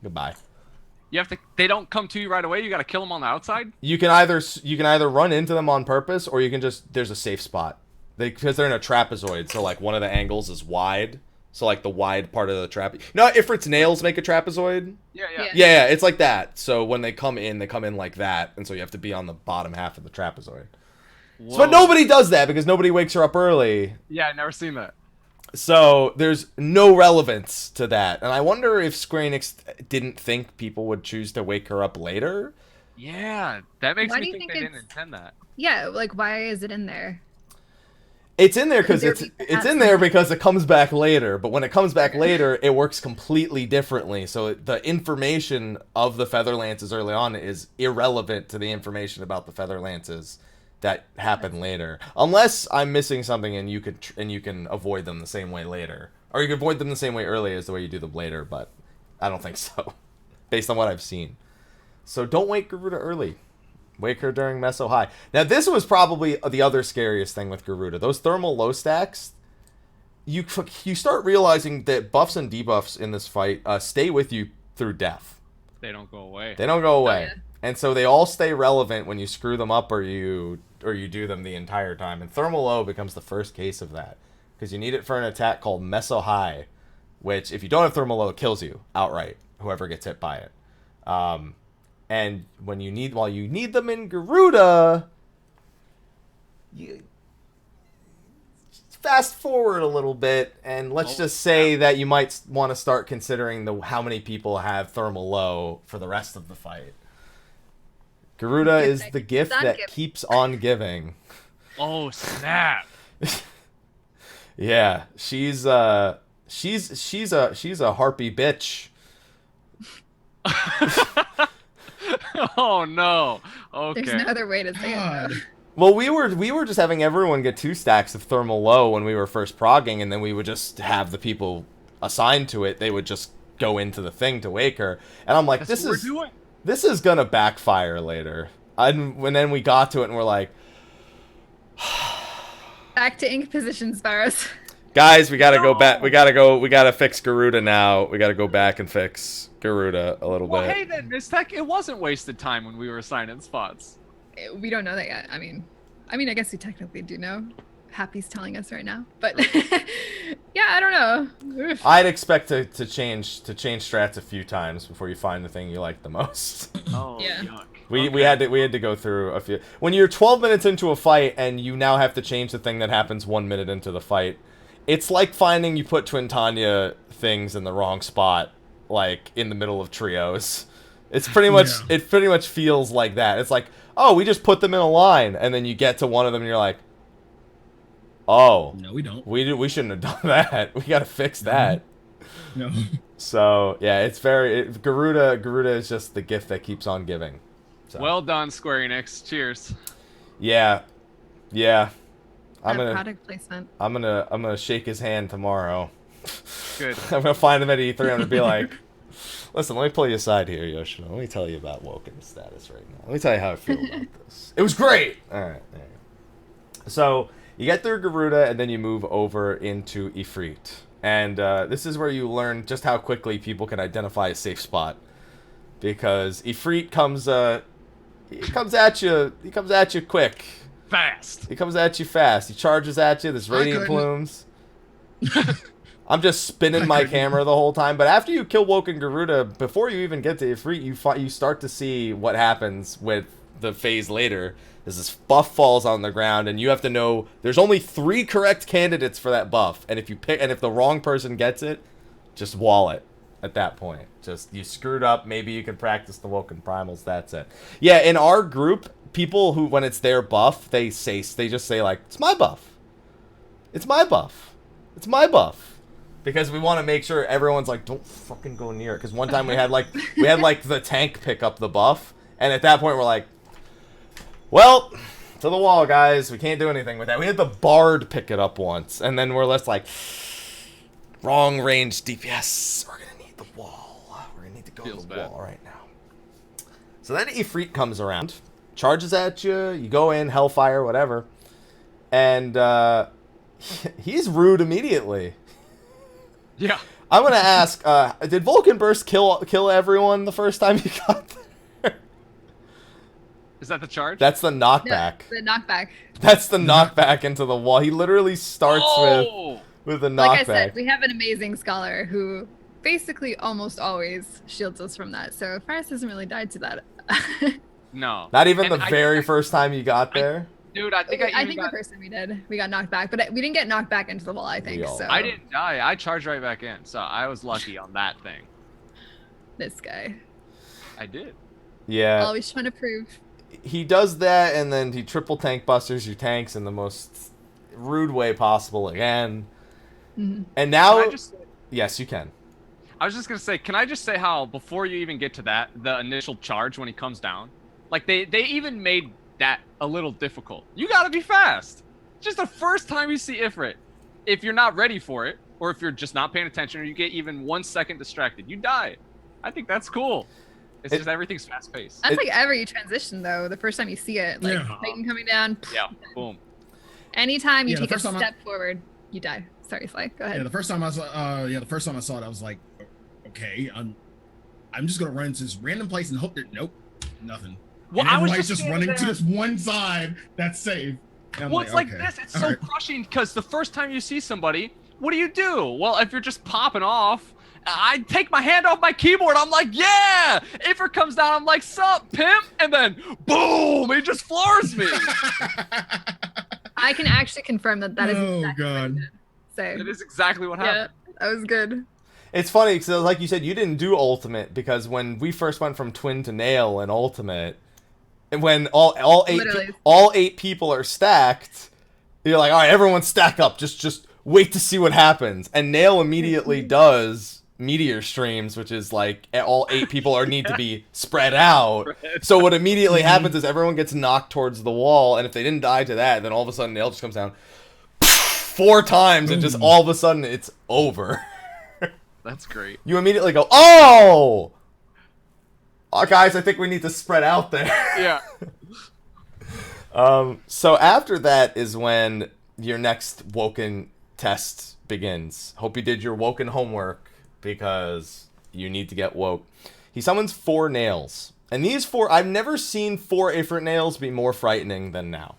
goodbye. They don't come to you right away. You got to kill them on the outside. You can either run into them on purpose, or you can there's a safe spot. Because they're in a trapezoid, so like one of the angles is wide. So like the wide part of the trap. You know, Ifrit's nails make a trapezoid. Yeah, it's like that. So when they come in like that, and so you have to be on the bottom half of the trapezoid. So, but nobody does that because nobody wakes her up early. Yeah, I've never seen that. So there's no relevance to that, and I wonder if Square Enix didn't think people would choose to wake her up later. Yeah, that makes me think they didn't intend that. Yeah, like why is it in there? It's in there because it's in there because it comes back later. But when it comes back later, it works completely differently. So the information of the feather lances early on is irrelevant to the information about the feather lances that happen later, unless I'm missing something and you can avoid them the same way later, or you can avoid them the same way early as the way you do them later. But I don't think so, based on what I've seen. So don't wake Garuda early. Wake her during Meso High. Now, this was probably the other scariest thing with Garuda. Those thermal low stacks, you start realizing that buffs and debuffs in this fight stay with you through death. They don't go away. Oh, yeah. And so they all stay relevant when you screw them up or you do them the entire time. And thermal low becomes the first case of that. Because you need it for an attack called Meso High, which, if you don't have thermal low, it kills you outright, whoever gets hit by it. And while you need them in Garuda, you fast forward a little bit, and let's just say that you might want to start considering how many people have thermal low for the rest of the fight. Garuda is the gift that keeps on giving. Oh snap! Yeah, she's a harpy bitch. Oh no. Okay. There's no other way to say it. Well, we were just having everyone get 2 stacks of thermal low when we were first progging, and then we would just have the people assigned to it. They would just go into the thing to wake her, and I'm like, this is gonna backfire later. And then we got to it, and we're like, back to ink positions, Pharos. Guys, we gotta go back. We gotta fix Garuda now. We gotta go back and fix Garuda a little bit. Well, hey then, Mizzteq, it wasn't wasted time when we were assigning spots. We don't know that yet. I mean, I guess we technically do know. Happy's telling us right now, but yeah, I don't know. Oof. I'd expect to change strats a few times before you find the thing you like the most. Oh, yeah. Yuck. We had to go through a few. When you're 12 minutes into a fight and you now have to change the thing that happens 1 minute into the fight, it's like finding you put Twin Tanya things in the wrong spot, like in the middle of trios. It's pretty much It pretty much feels like that. It's like, oh, we just put them in a line, and then you get to one of them and you're like, oh, no, we don't. We shouldn't have done that. We got to fix that. No. So yeah, Garuda is just the gift that keeps on giving. So. Well done, Square Enix. Cheers. Yeah. Product placement. I'm gonna shake his hand tomorrow. Good. I'm gonna find him at E3. I'm gonna be like, listen, let me pull you aside here, Yoshino. Let me tell you about Woken's status right now. Let me tell you how I feel about this. It was great. All right. There you go. So you get through Garuda, and then you move over into Ifrit, and this is where you learn just how quickly people can identify a safe spot, because Ifrit comes at you. He comes at you quick. Fast. He comes at you fast. He charges at you. There's radiant plumes. I'm just spinning my camera the whole time. But after you kill Woken Garuda, before you even get to Ifrit, you start to see what happens with the phase later. There's this buff falls on the ground, and you have to know there's only 3 correct candidates for that buff. And if the wrong person gets it, just wall it at that point. Just, you screwed up. Maybe you can practice the Woken Primals. That's it. Yeah, in our group, people who, when it's their buff, they just say like, it's my buff. It's my buff. It's my buff. Because we want to make sure everyone's like, don't fucking go near it. Because one time we had like the tank pick up the buff, And at that point, we're like, well, to the wall, guys. We can't do anything with that. We had the Bard pick it up once, and then we're less like, wrong range DPS. We're going to need the wall. We're going to need to go to the wall right now. So then Ifrit comes around, charges at you. You go in, Hellfire, whatever. And he's rude immediately. Yeah. I'm going to ask, did Vulcan Burst kill everyone the first time you got there? Is that the charge? That's the knockback. Yeah, the knockback. That's the knockback into the wall. He literally starts with a knockback. Like I said, we have an amazing scholar who basically almost always shields us from that. So Fahros hasn't really died to that. No. Not even the very first time you got there? Dude, I think the first time we got knocked back, but we didn't get knocked back into the wall, I think. So I didn't die. I charged right back in, so I was lucky on that thing. This guy. I did. Yeah. Always trying to prove. He does that, and then he triple tank busters your tanks in the most rude way possible again. Mm-hmm. And now... Can I just... Yes, you can. I was just going to say, can I just say how, before you even get to that, the initial charge when he comes down, like, they even made that a little difficult. You got to be fast. Just the first time you see Ifrit, if you're not ready for it, or if you're just not paying attention, or you get even 1 second distracted, you die. I think that's cool. It's just everything's fast paced. That's like every transition though. The first time you see it, like Titan coming down. Yeah, boom. Anytime you take a step forward, you die. Sorry, Slyh. Go ahead. Yeah, the first time I saw, it, I was like, okay, I'm just gonna run into this random place and hope that nothing. Well, and I was just running to this one side that's safe. Well, it's like this. It's so crushing because the first time you see somebody, what do? Well, if you're just popping off, I take my hand off my keyboard. I'm like, yeah. If it comes down, I'm like, sup, pimp, and then boom, he just floors me. I can actually confirm that is exactly what I did. So it is exactly what happened. Yeah, that was good. It's funny because, like you said, you didn't do Ultimate because when we first went from Twin to Nail in Ultimate, and when all eight people are stacked, you're like, all right, everyone stack up. Just wait to see what happens. And Nail immediately does meteor streams, which is like all 8 people need to be spread out. So what immediately happens is everyone gets knocked towards the wall, and if they didn't die to that, then all of a sudden Nail just comes down 4 times, and just all of a sudden it's over. That's great. You immediately go, oh, guys, I think we need to spread out there. Yeah. So after that is when your next Woken test begins. Hope you did your Woken homework, because you need to get woke. He summons 4 nails. And these 4, I've never seen 4 Ifrit nails be more frightening than now.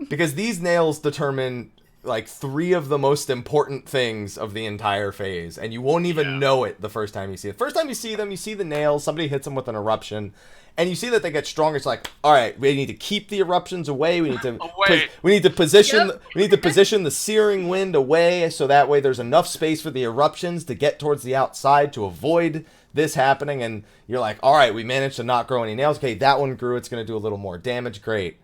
Because these nails determine like 3 of the most important things of the entire phase. And you won't even know it the first time you see it. First time you see them, you see the nails, somebody hits them with an eruption. And you see that they get stronger. It's like, all right, we need to keep the eruptions away. We need to position the searing wind away, so that way there's enough space for the eruptions to get towards the outside to avoid this happening. And you're like, all right, we managed to not grow any nails. Okay, that one grew. It's going to do a little more damage. Great.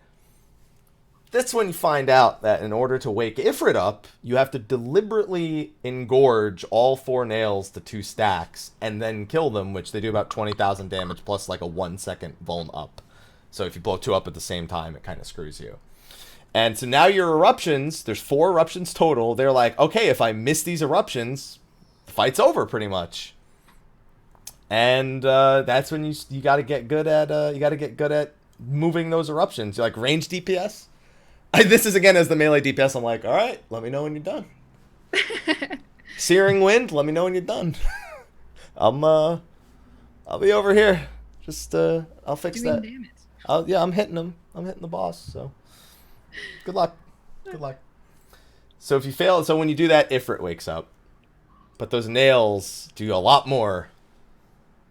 That's when you find out that in order to wake Ifrit up, you have to deliberately engorge all 4 nails to 2 stacks and then kill them, which they do about 20,000 damage plus like a 1 second vuln up. So if you blow 2 up at the same time, it kind of screws you. And so now your eruptions, there's 4 eruptions total. They're like, okay, if I miss these eruptions, the fight's over pretty much. And that's when you got to get good at moving those eruptions. You're like range DPS. This is again as the melee DPS. I'm like, all right, let me know when you're done. Searing wind, let me know when you're done. I'll be over here. Just I'll fix that. I'm hitting him. I'm hitting the boss. So good luck. Good luck. So if you fail, so when you do that, Ifrit wakes up. But those nails do a lot more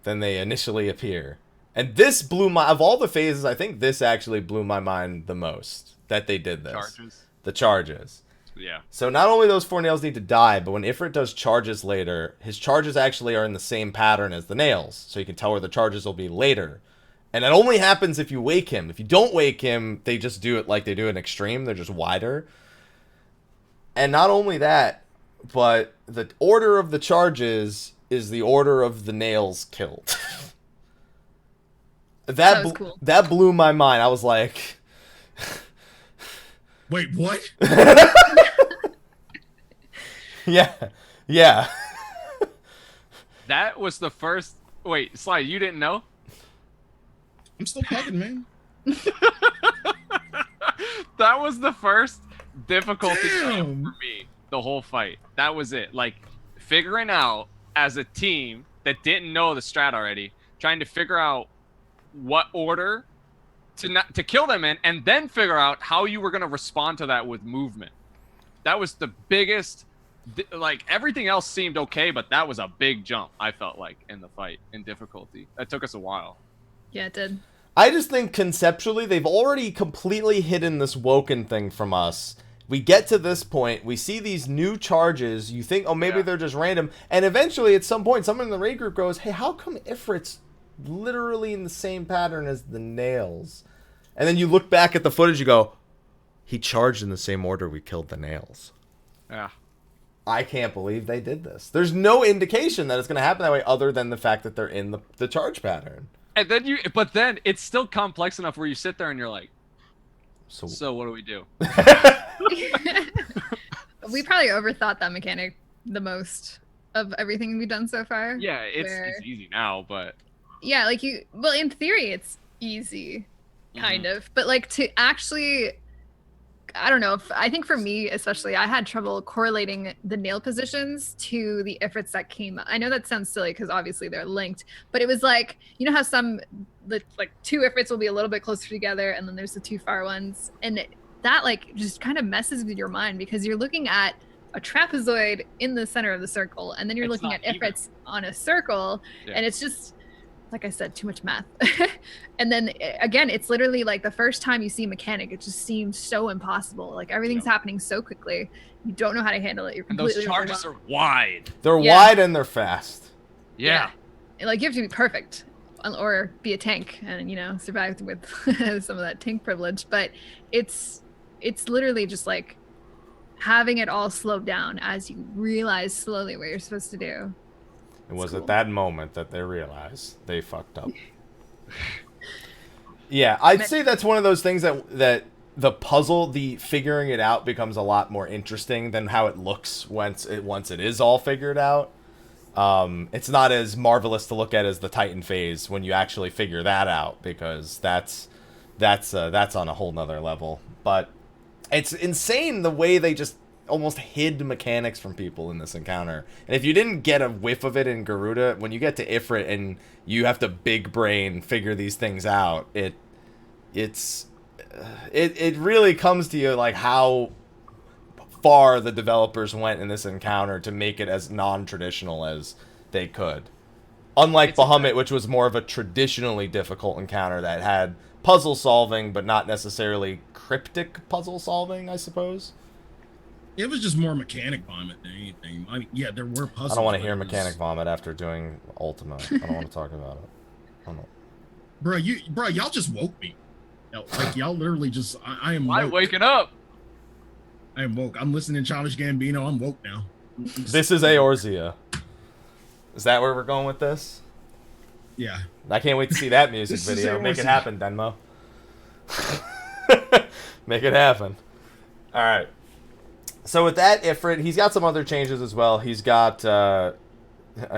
than they initially appear. And this blew of all the phases, I think this actually blew my mind the most. That they did this. The charges. Yeah. So not only those 4 nails need to die, but when Ifrit does charges later, his charges actually are in the same pattern as the nails. So you can tell where the charges will be later. And it only happens if you wake him. If you don't wake him, they just do it like they do in Extreme. They're just wider. And not only that, but the order of the charges is the order of the nails killed. That was cool. That blew my mind. I was like, wait, what? Yeah. That was the first. Wait, Slyh, you didn't know? I'm still talking, man. That was the first difficulty Damn. for me. The whole fight. That was it. Like figuring out as a team that didn't know the strat already, trying to figure out what order to kill them in, and then figure out how you were going to respond to that with movement. That was the biggest. Like everything else seemed okay, but that was a big jump. I felt like in the fight in difficulty. That took us a while. Yeah, it did. I just think conceptually they've already completely hidden this Woken thing from us. We get to this point, we see these new charges, you think, oh, maybe they're just random, and eventually at some point someone in the raid group goes, hey, how come Ifrit's literally in the same pattern as the nails? And then you look back at the footage, you go, he charged in the same order we killed the nails. Yeah. I can't believe they did this. There's no indication that it's going to happen that way other than the fact that they're in the charge pattern. And then but then it's still complex enough where you sit there and you're like, so what do we do? We probably overthought that mechanic the most of everything we've done so far. Yeah, it's easy now, but yeah, like well, in theory it's easy, kind of, but like to actually, I don't know. I think for me, especially, I had trouble correlating the nail positions to the Ifrits that came up. I know that sounds silly because obviously they're linked, but it was like, you know how like two Ifrits will be a little bit closer together and then there's the two far ones. And that like just kind of messes with your mind because you're looking at a trapezoid in the center of the circle and then you're looking at Ifrits on a circle and it's just, like I said, too much math. And then again, it's literally like the first time you see a mechanic, it just seems so impossible. Like everything's happening so quickly. You don't know how to handle it. You're completely those charges are wide. They're wide and they're fast. Yeah. Like you have to be perfect or be a tank and, you know, survive with some of that tank privilege. But it's literally just like having it all slowed down as you realize slowly what you're supposed to do. It was at that moment that they realized they fucked up. Yeah, I'd say that's one of those things that the puzzle, the figuring it out becomes a lot more interesting than how it looks once it is all figured out. It's not as marvelous to look at as the Titan phase when you actually figure that out because that's on a whole nother level. But it's insane the way they just almost hid mechanics from people in this encounter. And if you didn't get a whiff of it in Garuda, when you get to Ifrit and you have to big brain figure these things out, it really comes to you like how far the developers went in this encounter to make it as non-traditional as they could. Unlike Bahamut, which was more of a traditionally difficult encounter that had puzzle solving, but not necessarily cryptic puzzle solving, I suppose. It was just more mechanic vomit than anything. I mean, yeah, there were puzzles. I don't want to hear mechanic vomit after doing Ultima. I don't want to talk about it. I don't. Bro, y'all just woke me. Like y'all literally just. I am. Why woke. waking up? I am woke. I'm listening to Childish Gambino. I'm woke now. This is Eorzea. Is that where we're going with this? Yeah. I can't wait to see that music This is video. Make it Eorzea. happen, Denmo. Make it happen. All right. So with that Ifrit, he's got some other changes as well. He's got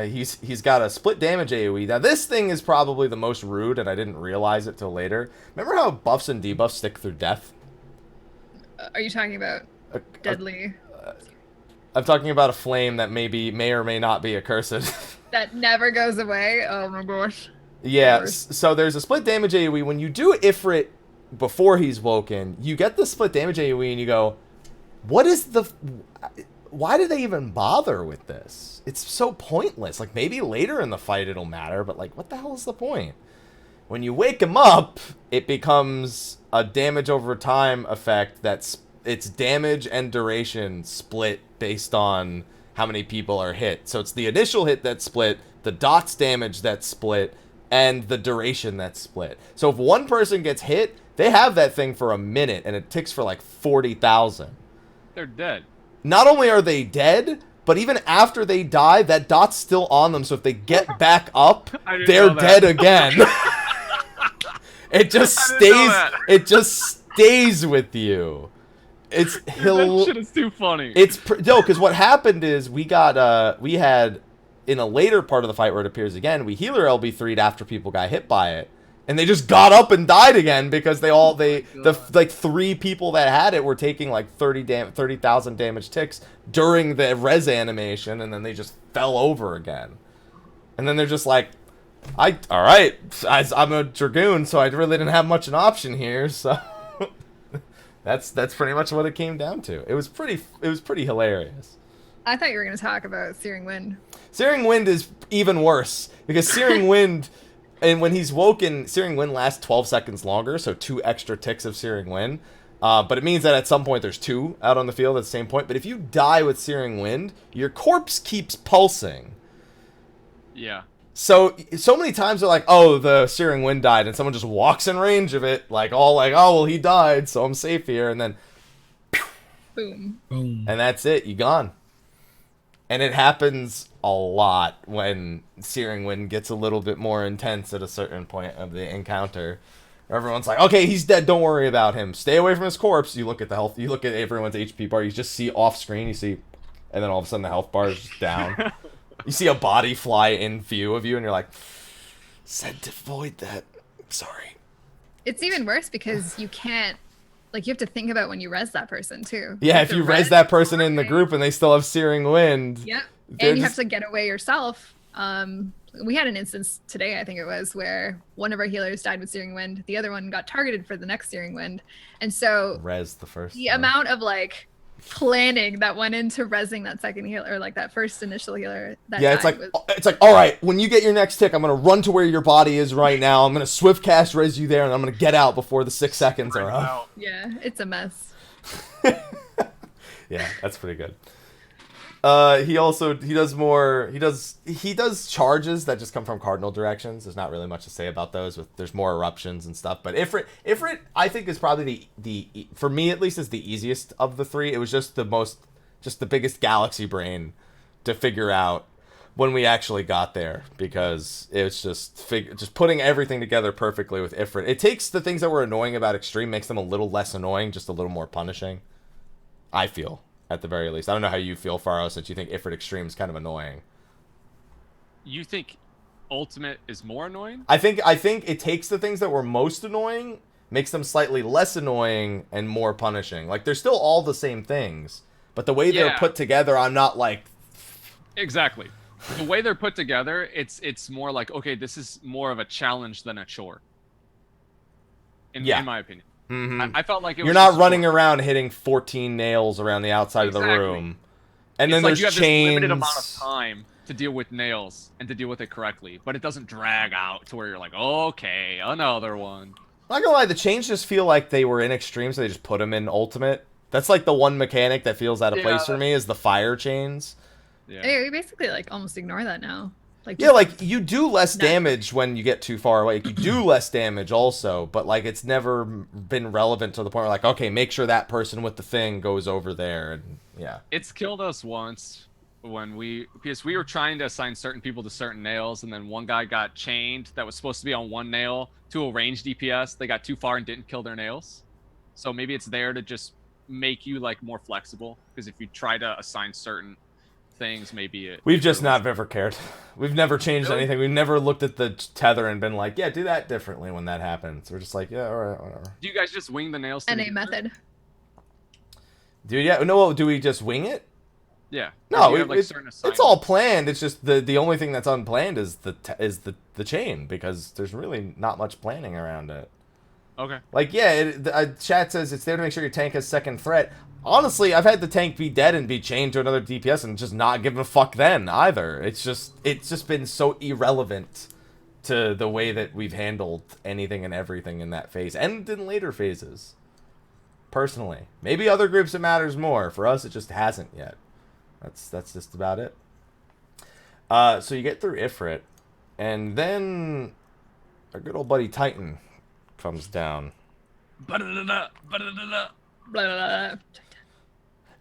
he's got a split damage AoE. Now this thing is probably the most rude, and I didn't realize it till later. Remember how buffs and debuffs stick through death? Are you talking about deadly? I'm talking about a flame that may or may not be accursed. That never goes away. Oh my gosh. Yeah. So there's a split damage AoE. When you do Ifrit before he's woken, you get the split damage AoE, and you go, what is why do they even bother with this? It's so pointless. Like, maybe later in the fight it'll matter, but, like, what the hell is the point? When you wake him up, it becomes a damage over time effect that's its damage and duration split based on how many people are hit. So it's the initial hit that's split, the dots damage that's split, and the duration that's split. So if one person gets hit, they have that thing for a minute, and it ticks for, like, 40,000. They're dead. Not only are they dead, but even after they die, that dot's still on them. So if they get back up, they're dead again. It just stays with you. It's that shit is too funny. No, because what happened is we had in a later part of the fight where it appears again, we healer LB3'd after people got hit by it, and they just got up and died again because the 3 people that had it were taking like 30,000 damage ticks during the res animation, and then they just fell over again, and then they're just like, all right, I'm a dragoon, so I really didn't have much an option here, so. That's pretty much what it came down to. It was pretty hilarious. I thought you were going to talk about Searing Wind. Searing Wind is even worse because Searing Wind, and when he's woken, Searing Wind lasts 12 seconds longer, so 2 extra ticks of Searing Wind. But it means that at some point there's 2 out on the field at the same point. But if you die with Searing Wind, your corpse keeps pulsing. Yeah. So many times they're like, oh, the Searing Wind died, and someone just walks in range of it, oh, well, he died, so I'm safe here, and then, boom, boom, and that's it, you gone. And it happens a lot when Searing Wind gets a little bit more intense at a certain point of the encounter. Everyone's like, okay, he's dead, don't worry about him. Stay away from his corpse. You look at the health, you look at everyone's HP bar, you just see off screen, and then all of a sudden the health bar is just down. You see a body fly in view of you, and you're like, said to avoid that. Sorry. It's even worse because you can't, you have to think about when you res that person, too. Yeah, if you res that person in the group and they still have Searing Wind. Yep. And you have to get away yourself. We had an instance today, I think it was, where one of our healers died with Searing Wind. The other one got targeted for the next Searing Wind. And so res the first. The amount of, planning that went into resing that second healer, or that first initial healer. It's like, all right, when you get your next tick, I'm gonna run to where your body is right now. I'm gonna swift cast res you there, and I'm gonna get out before the 6 seconds are up. Yeah, it's a mess. Yeah, that's pretty good. He does charges that just come from cardinal directions. There's not really much to say about those. There's more eruptions and stuff. But Ifrit, I think is probably the for me at least is the easiest of the 3. It was just the biggest galaxy brain to figure out when we actually got there, because it's just putting everything together perfectly with Ifrit. It takes the things that were annoying about Extreme, makes them a little less annoying, just a little more punishing. I feel. At the very least. I don't know how you feel, Fahros, since you think Ifrit Extreme is kind of annoying. You think Ultimate is more annoying? I think it takes the things that were most annoying, makes them slightly less annoying and more punishing. They're still all the same things, but the way they're put together, I'm not like... Exactly. The way they're put together, it's more like, okay, this is more of a challenge than a chore. In my opinion. Mm-hmm. I felt like you're not running around hitting 14 nails around the outside of the room, and then there's you have chains. This limited amount of time to deal with nails and to deal with it correctly, but it doesn't drag out to where you're like, okay, another one. I'm not gonna lie, the chains just feel like they were in Extreme, so they just put them in Ultimate. That's the one mechanic that feels out of place for me is the fire chains. Yeah, we basically almost ignore that now. You do less damage when you get too far away. You do less damage also, but it's never been relevant to the point where okay, make sure that person with the thing goes over there, and yeah. It's killed us once because we were trying to assign certain people to certain nails, and then one guy got chained that was supposed to be on one nail to a ranged DPS. They got too far and didn't kill their nails. So maybe it's there to just make you more flexible, because if you try to assign certain things, maybe we've just not ever cared. We've never changed anything. We've never looked at the tether and been like, yeah, do that differently when that happens. We're just like, yeah, all right, whatever. Do you guys just wing the nails? NA method. Dude, yeah, no. Do we just wing it? Yeah. No, it's all planned. It's just the only thing that's unplanned is the chain, because there's really not much planning around it. Okay. Chat says it's there to make sure your tank has second threat. Honestly, I've had the tank be dead and be chained to another DPS and just not give a fuck then either. It's just been so irrelevant to the way that we've handled anything and everything in that phase and in later phases. Personally, maybe other groups it matters more. For us, it just hasn't yet. That's just about it. So you get through Ifrit, and then our good old buddy Titan comes down.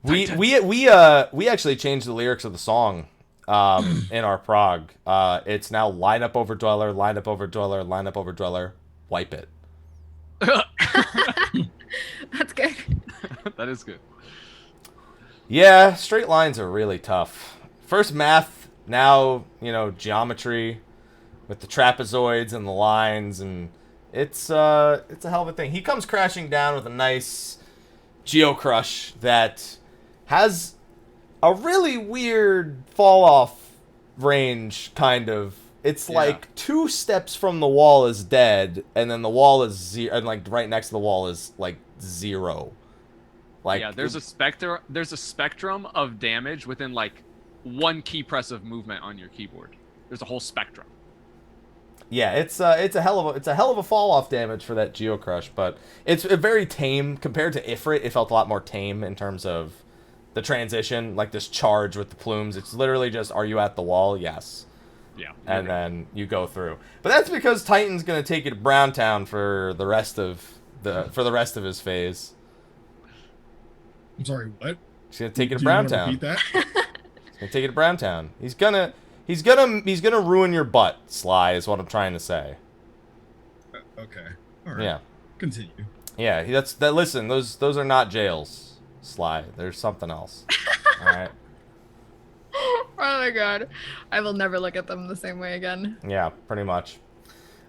We actually changed the lyrics of the song in our prog. It's now line up over dweller, line up over dweller, line up over dweller, wipe it. That's good. That is good. Yeah, straight lines are really tough. First math, now, geometry with the trapezoids and the lines, and it's a hell of a thing. He comes crashing down with a nice Geocrush that has a really weird fall-off range, kind of. It's like 2 steps from the wall is dead, and then the wall is 0, and like right next to the wall is like 0. Like there's a spectrum of damage within like 1 key press of movement on your keyboard. There's a whole spectrum. Yeah, it's a hell of a fall off damage for that Geocrush, but it's very tame compared to Ifrit. It felt a lot more tame in terms of the transition, like this charge with the plumes. It's literally just, are you at the wall? Yes. Yeah. And then you go through. But that's because Titan's gonna take you to Browntown for the rest of his phase. I'm sorry, what? He's gonna take you to Do you wanna Browntown. repeat that? He's gonna take you to Browntown. He's gonna ruin your butt, Sly, is what I'm trying to say. Okay. All right. Yeah. Continue. Yeah, listen, those are not jails, Sly. There's something else. All right. Oh my god. I will never look at them the same way again. Yeah, pretty much.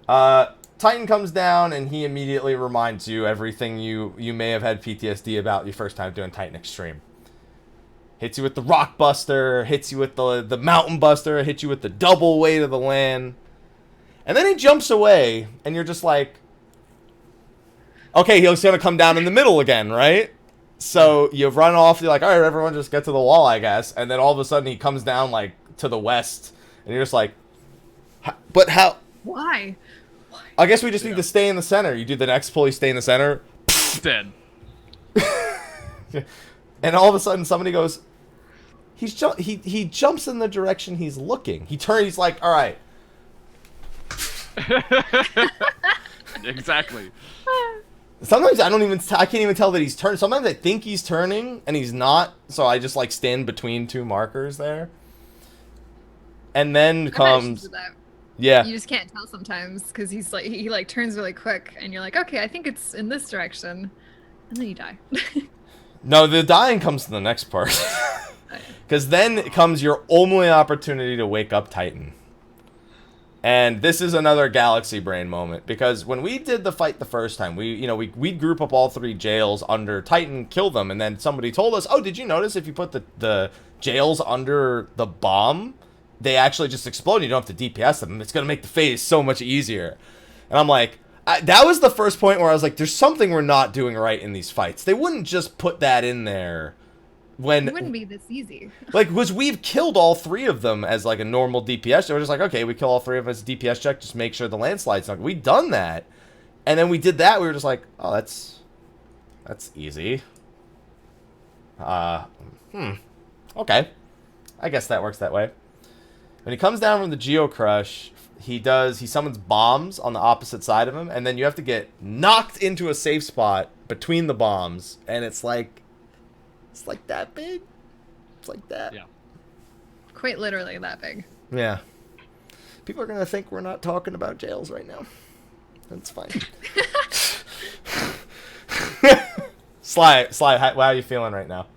Titan comes down and he immediately reminds you everything you may have had PTSD about your first time doing Titan Extreme. Hits you with the Rock Buster, hits you with the Mountain Buster, hits you with the double weight of the land. And then he jumps away, and you're just like, okay, he's going to come down in the middle again, right? So you run off, you're like, all right, everyone just get to the wall, I guess. And then all of a sudden he comes down, like, to the west, and you're just like, but how? Why? I guess we just need to stay in the center. You do the next pull, you stay in the center. Dead. And all of a sudden somebody goes, he jumps in the direction he's looking. He turns, he's like, all right. Exactly. Sometimes I can't even tell that he's turning. Sometimes I think he's turning and he's not, so I just like stand between 2 markers there. And then comes, yeah. You just can't tell sometimes because he turns really quick and you're like, okay, I think it's in this direction, and then you die. No, the dying comes to the next part. Because then comes your only opportunity to wake up Titan. And this is another galaxy brain moment, because when we did the fight the first time, we'd group up all 3 jails under Titan, kill them, and then somebody told us, oh, did you notice if you put the jails under the bomb, they actually just explode, you don't have to DPS them, it's going to make the phase so much easier. And I'm like, that was the first point where I was like, there's something we're not doing right in these fights. They wouldn't just put that in there when... It wouldn't be this easy. Like, because we've killed all 3 of them as, like, a normal DPS. So we're just like, okay, we kill all 3 of them as a DPS check, just make sure the landslide's not... We've done that. And then we did that, we were just like, oh, that's easy. Okay. I guess that works that way. When he comes down from the Geocrush, he summons bombs on the opposite side of him, and then you have to get knocked into a safe spot between the bombs, and it's like that big. It's like that. Yeah. Quite literally that big. Yeah. People are gonna think we're not talking about jails right now. That's fine. Sly, how are you feeling right now?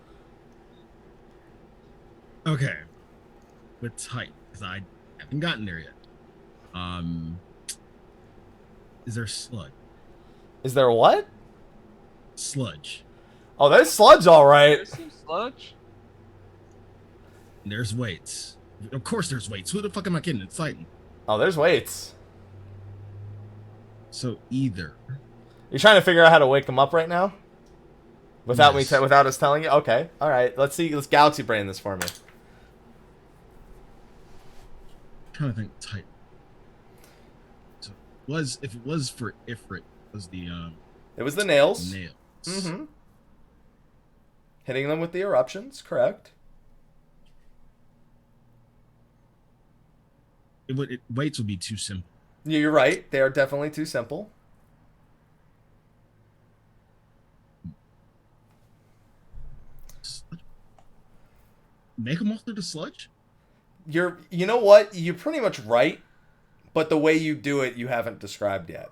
Okay. With Titan, because I haven't gotten there yet. Is there sludge? Is there what? Sludge. Oh, there's sludge, all right. There's some sludge. There's weights. Of course there's weights. Who the fuck am I kidding? It's Titan. Oh, there's weights. So either. You're trying to figure out how to wake him up right now? Without Yes. without us telling you? Okay. All right. Let's galaxy brain this for me. I'm trying to think Titan. So if it was for Ifrit, was the It was the nails. nails. Mm-hmm. Hitting them with the eruptions, correct. Weights would be too simple. You're right. They are definitely too simple. Sludge? Make them all through the sludge? You know what? You're pretty much right, but the way you do it, you haven't described yet.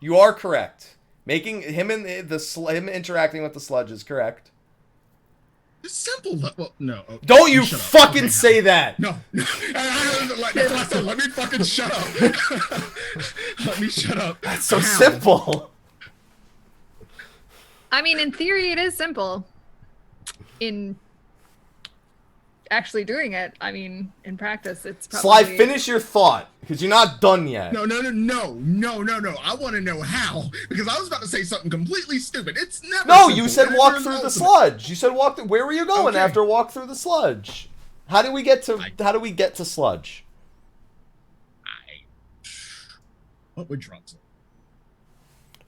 You are correct. Making him and him interacting with the sludge is correct. It's simple. Well, no. Don't you fucking say that. No. Let me fucking shut up. Let me shut up. That's so simple. I mean, in theory, it is simple. In actually doing it, I mean, in practice, it's probably... Slyh, finish your thought, because you're not done yet. No. I want to know how, because I was about to say something completely stupid. It's never No, simple. you said walk through the sludge. You said walk through... Where were you going after walk through the sludge? How do we get to sludge? What would drop sludge?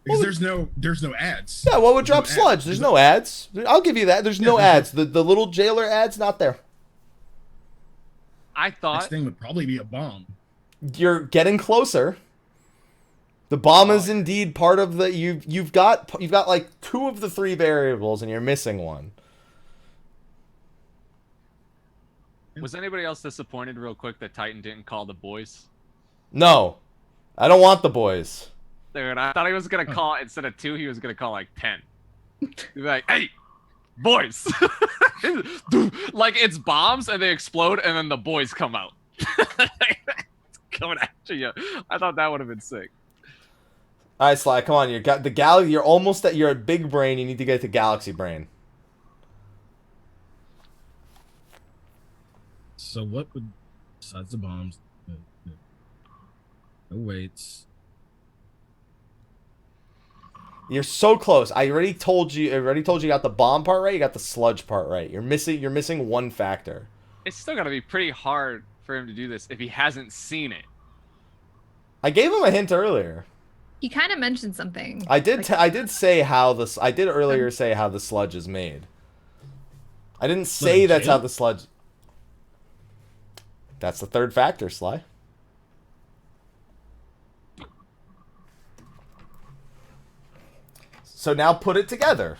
Because there's no ads. Yeah, what would drop sludge? There's no ads. I'll give you that. There's no ads. The little jailer ads, not there. I thought Next thing would probably be a bomb. You're getting closer. The bomb is indeed part of the you've got like 2 of the 3 variables and you're missing one. Was anybody else disappointed real quick that Titan didn't call the boys? No. I don't want the boys. Dude, I thought he was gonna call instead of 2, he was gonna call like 10. He'd be like, "Hey, boys!" Like it's bombs and they explode and then the boys come out, coming after you. I thought that would have been sick. All right, Slyh, come on. You got the You're almost at. You're at big brain. You need to get to galaxy brain. So what would, besides the bombs, no weights. You're so close. I already told you. You got the bomb part right. You got the sludge part right. You're missing one factor. It's still gotta be pretty hard for him to do this if he hasn't seen it. I gave him a hint earlier. He kind of mentioned something. I did say how this. I did earlier say how the sludge is made. I didn't say that's how the sludge. That's the third factor, Slyh. So now put it together.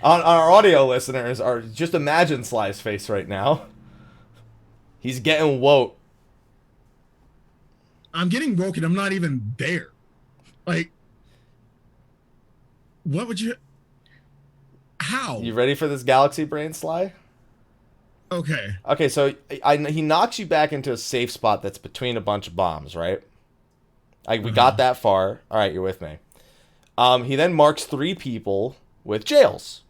On our audio listeners, just imagine Sly's face right now. He's getting woke. I'm getting woke and I'm not even there. Like, what would you... How? You ready for this galaxy brain, Slyh? Okay. Okay, so he knocks you back into a safe spot that's between a bunch of bombs, right? We got that far. All right, you're with me. He then marks 3 people with jails.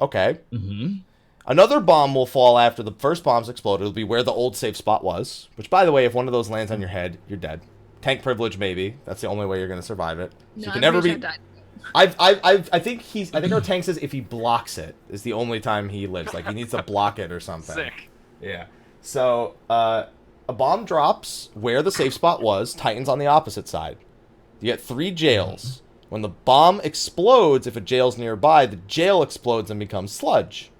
Okay. Mm-hmm. Another bomb will fall after the first bomb's exploded. It'll be where the old safe spot was. Which, by the way, if one of those lands on your head, you're dead. Tank privilege, maybe. That's the only way you're going to survive it. So you can never be... I think our tank says if he blocks it is the only time he lives. Like he needs to block it or something. Sick. Yeah. So a bomb drops where the safe spot was. Titan's on the opposite side. You get 3 jails. When the bomb explodes, if a jail's nearby, the jail explodes and becomes sludge.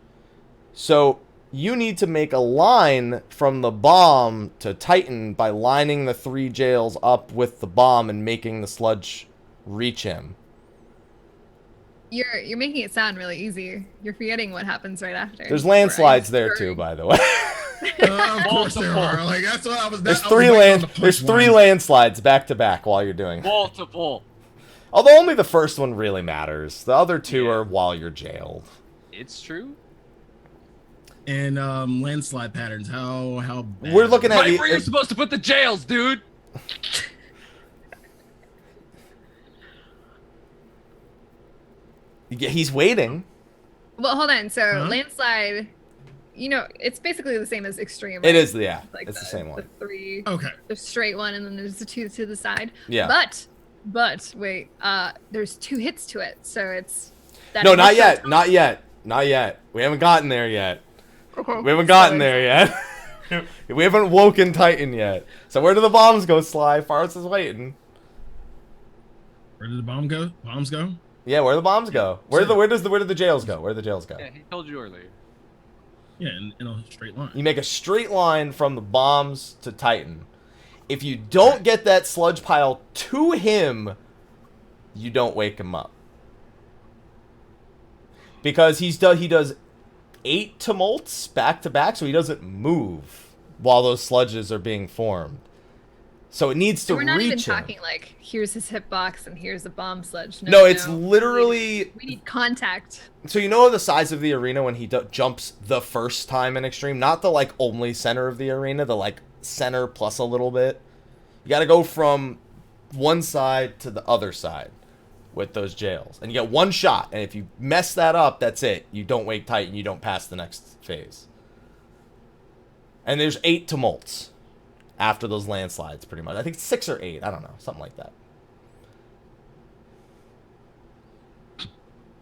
So you need to make a line from the bomb to Titan by lining the 3 jails up with the bomb and making the sludge reach him. You're making it sound really easy. You're forgetting what happens right after. There's landslides there too, by the way. Of course there are. Like that's what I was. There's 3 landslides back to back while you're doing it. Multiple. Although only the first one really matters. The other 2 are while you're jailed. It's true. And landslide patterns. How bad? We're looking at Right where you're supposed to put the jails, dude. He's waiting. Well, hold on. So landslide, it's basically the same as extreme. Right? It is, yeah. Like it's the same one. The 3. Okay. The straight one, and then there's the 2 to the side. Yeah. But wait. There's 2 hits to it, so it's. No, not yet. Not yet. We haven't gotten there yet. Okay. We haven't gotten there yet. We haven't woken Titan yet. So where do the bombs go, Slyh? Fahros is waiting. Where did the bombs go? Yeah, where do the bombs go? Where do the jails go? Where do the jails go? Yeah, he told you earlier. Yeah, in a straight line. You make a straight line from the bombs to Titan. If you don't get that sludge pile to him, you don't wake him up. Because he does 8 tumults back to back, so he doesn't move. while those sludges are being formed. So it needs to reach him. We're not even talking like, here's his hitbox and here's a bomb sludge. No, it's literally... We need contact. So you know the size of the arena when he jumps the first time in Extreme? Not the, like, only center of the arena, the, like, center plus a little bit. You gotta go from one side to the other side with those jails. And you get one shot, and if you mess that up, that's it. You don't wake tight and you don't pass the next phase. And there's 8 tumults after those landslides, pretty much. I think 6 or 8. I don't know. Something like that.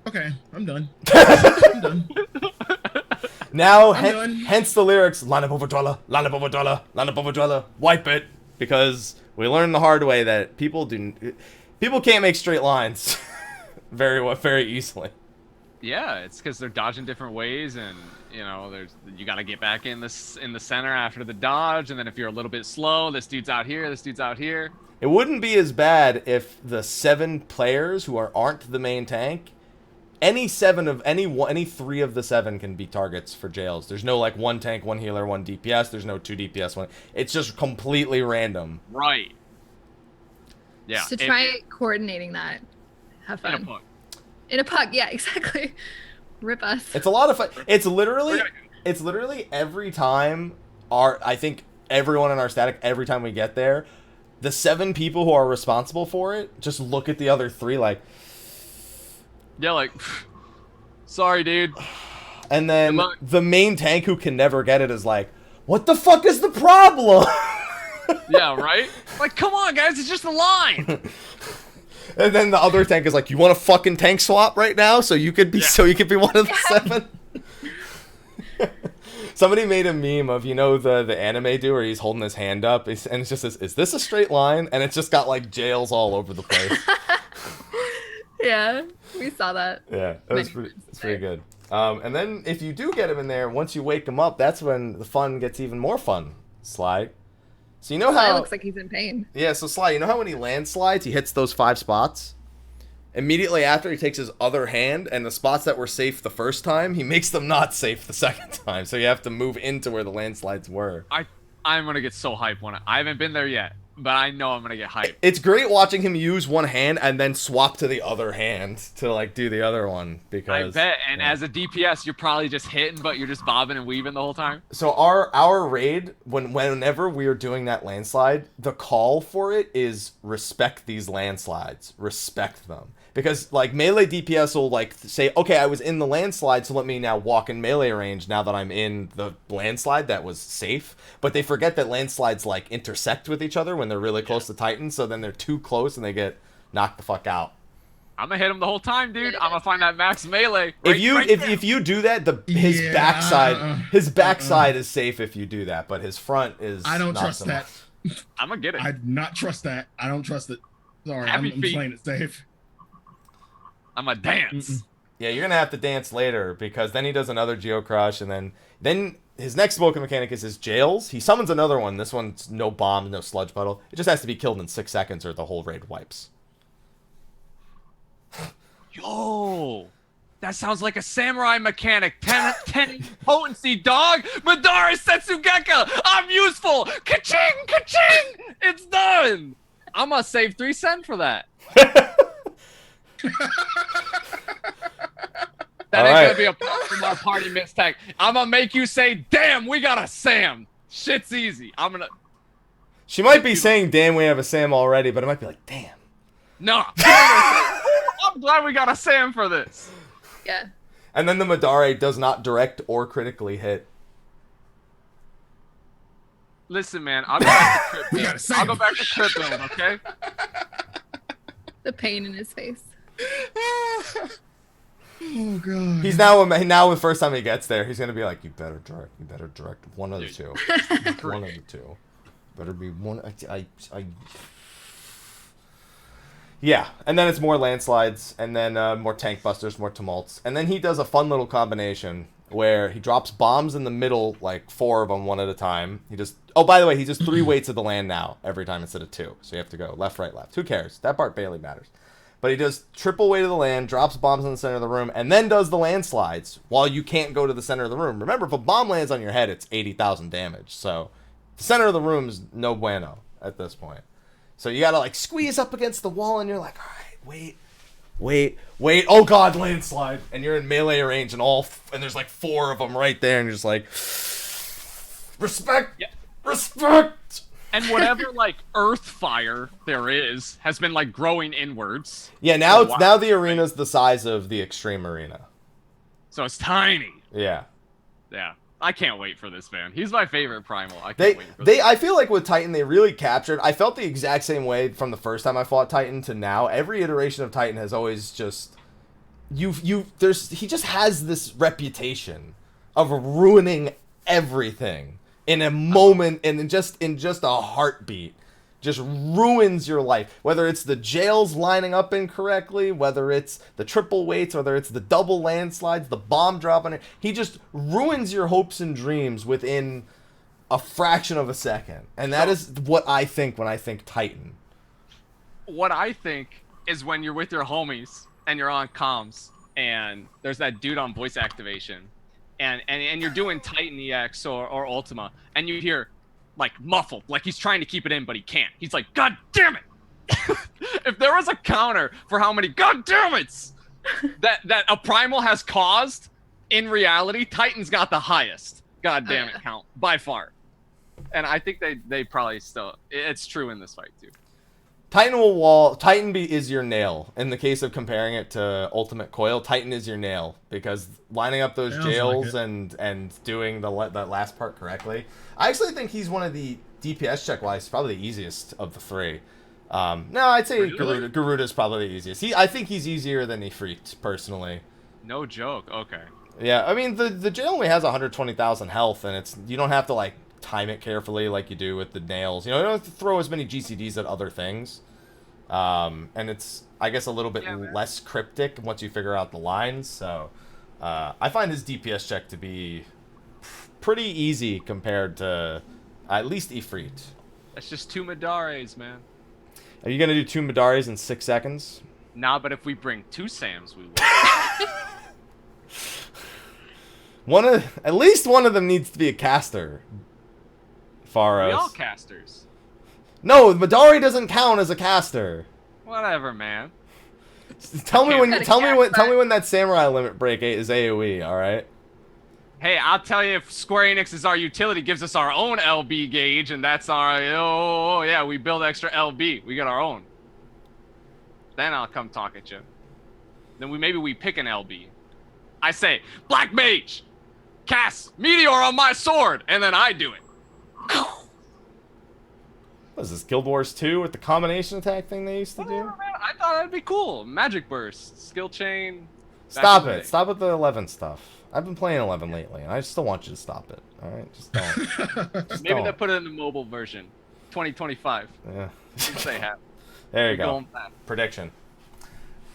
Okay, I'm done. I'm done. Now, hence the lyrics, Lana Povadwala, Lana Povadwala, Lana Povadwala, wipe it. Because we learned the hard way that people can't make straight lines very easily. Yeah, it's because they're dodging different ways, and you got to get back in the center after the dodge, and then if you're a little bit slow, this dude's out here, this dude's out here. It wouldn't be as bad if the 7 players who aren't the main tank, any 3 of the 7 can be targets for jails. There's no like 1 tank, 1 healer, 1 DPS. There's no 2 DPS, 1. It's just completely random. Right. Yeah. So try coordinating that. Have fun. In a puck, yeah, exactly. Rip us. It's a lot of fun. It's literally every time I think everyone in our static, every time we get there, the 7 people who are responsible for it just look at the other 3 like, yeah, like, sorry, dude. And then the main tank who can never get it is like, what the fuck is the problem? Yeah, right? Like, come on, guys, it's just a line. And then the other tank is like, you want a fucking tank swap right now so you could be one of the 7? Somebody made a meme of, the anime dude where he's holding his hand up and it's just is this a straight line? And it's just got like jails all over the place. Yeah, we saw that. Yeah, it's pretty good. And then if you do get him in there, once you wake him up, that's when the fun gets even more fun, Slyh. So you know how... Slyh looks like he's in pain. Yeah, so Slyh, you know how when he landslides, he hits those 5 spots? Immediately after, he takes his other hand, and the spots that were safe the first time, he makes them not safe the second time. So you have to move into where the landslides were. I'm going to get so hyped when I haven't been there yet. But I know I'm going to get hyped. It's great watching him use one hand and then swap to the other hand to, like, do the other one. Because I bet. And as a DPS, you're probably just hitting, but you're just bobbing and weaving the whole time. So our raid, whenever we are doing that landslide, the call for it is respect these landslides. Respect them. Because, like, melee DPS will, like, say, okay, I was in the landslide, so let me now walk in melee range now that I'm in the landslide that was safe. But they forget that landslides, like, intersect with each other when they're really close to Titan, so then they're too close and they get knocked the fuck out. I'm gonna hit him the whole time, dude. I'm gonna find that max melee. If you do that, his backside is safe if you do that, but his front is. I don't trust that. I'm gonna get it. I do not trust that. I don't trust it. Sorry, I'm playing it safe. I'm a dance. Yeah, you're gonna have to dance later because then he does another Geocrush, and then his next smoking mechanic is his jails. He summons another one. This one's no bomb, no sludge puddle. It just has to be killed in 6 seconds or the whole raid wipes. Yo, that sounds like a samurai mechanic. 10 potency, dog. Madara Setsugeka. I'm useful. Ka-ching, ka-ching. It's done. I'm gonna save 3 cents for that. That ain't gonna be a part from our party, Mizzteq. I'm gonna make you say, damn, we got a Sam. Shit's easy. She might be saying, damn, we have a Sam already, but it might be like, damn. No. I'm glad we got a Sam for this. Yeah. And then the Madare does not direct or critically hit. Listen, man, I'll go back to Crypt Build. I'll go back to Crypt Build, okay? The pain in his face. Oh god. He's now the first time he gets there, he's gonna be like, you better direct one of the 2. One of the 2. Better be one. Yeah, and then it's more landslides, and then more tank busters, more tumults, and then he does a fun little combination where he drops bombs in the middle, like 4 of them one at a time. Oh, by the way, he does 3 weights of the land now every time instead of 2, so you have to go left, right, left. Who cares? That part barely matters. But he does triple weight of the land, drops bombs in the center of the room, and then does the landslides while you can't go to the center of the room. Remember, if a bomb lands on your head, it's 80,000 damage, so The center of the room is no bueno at this point. So you gotta like squeeze up against the wall, and you're like, all right, wait. Oh God, landslide! And you're in melee range, and there's like 4 of them right there, and you're just like, respect. And whatever like earth fire there is has been like growing inwards. Yeah, now now the arena's the size of the extreme arena. So it's tiny. Yeah. Yeah. I can't wait for this, man. He's my favorite primal. I can't wait for this. I feel like with Titan they really captured. I felt the exact same way from the first time I fought Titan to now. Every iteration of Titan has always just he just has this reputation of ruining everything. In a moment, and in just a heartbeat, just ruins your life. Whether it's the jails lining up incorrectly, whether it's the triple weights, whether it's the double landslides, the bomb drop on it, he just ruins your hopes and dreams within a fraction of a second. And that is what I think when I think Titan. What I think is when you're with your homies and you're on comms, and there's that dude on voice activation. And you're doing Titan EX or Ultima, and you hear, like, muffled, like he's trying to keep it in, but he can't. He's like, God damn it! If there was a counter for how many God damn it's that a primal has caused, in reality, Titan's got the highest God damn it count, by far. And I think they probably still, it's true in this fight, too. Titan is your nail. In the case of comparing it to Ultimate Coil, Titan is your nail, because lining up those jails and doing that last part correctly. I actually think he's one of the DPS check wise probably the easiest of the 3. No, I'd say really? Garuda's probably the easiest. I think he's easier than Ifrit personally. No joke. Okay. Yeah, I mean the jail only has 120,000 health, and you don't have to like time it carefully like you do with the nails. You don't have to throw as many GCDs at other things. And it's, I guess, a little bit less cryptic once you figure out the lines. So I find his DPS check to be pretty easy compared to at least Ifrit. That's just 2 Madares, man. Are you going to do 2 Madares in 6 seconds? Nah, but if we bring 2 Sams, we will. At least one of them needs to be a caster. Fahros. We all casters. No, Madari doesn't count as a caster. Whatever, man. Tell me when that samurai limit break is AoE, all right? Hey, I'll tell you, if Square Enix is our utility, gives us our own LB gauge, and that's our yeah, we build extra LB. We got our own. Then I'll come talk at you. Then maybe we pick an LB. I say, Black Mage, cast Meteor on my sword, and then I do it. What is this, Guild Wars 2 with the combination attack thing they used to do? Man, I thought that'd be cool. Magic Burst, Skill Chain. Stop it. Stop with the 11 stuff. I've been playing 11 lately, and I still want you to stop it. All right? Just don't. Maybe they'll put it in the mobile version. 2025. Yeah. They have. There you go. Prediction.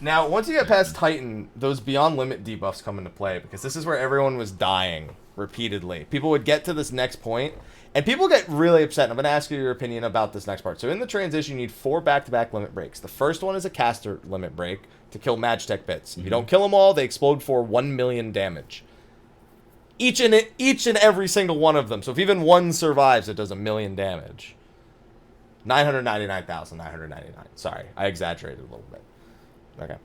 Now, once you get past Titan, those Beyond Limit debuffs come into play, because this is where everyone was dying repeatedly. People would get to this next point, and people get really upset. I'm going to ask you your opinion about this next part. So in the transition, you need 4 back-to-back limit breaks. The first one is a caster limit break to kill Magitech bits. If you don't kill them all, they explode for 1 million damage. Each and every single one of them. So if even one survives, it does 1 million damage. 999,999. Sorry, I exaggerated a little bit. Okay.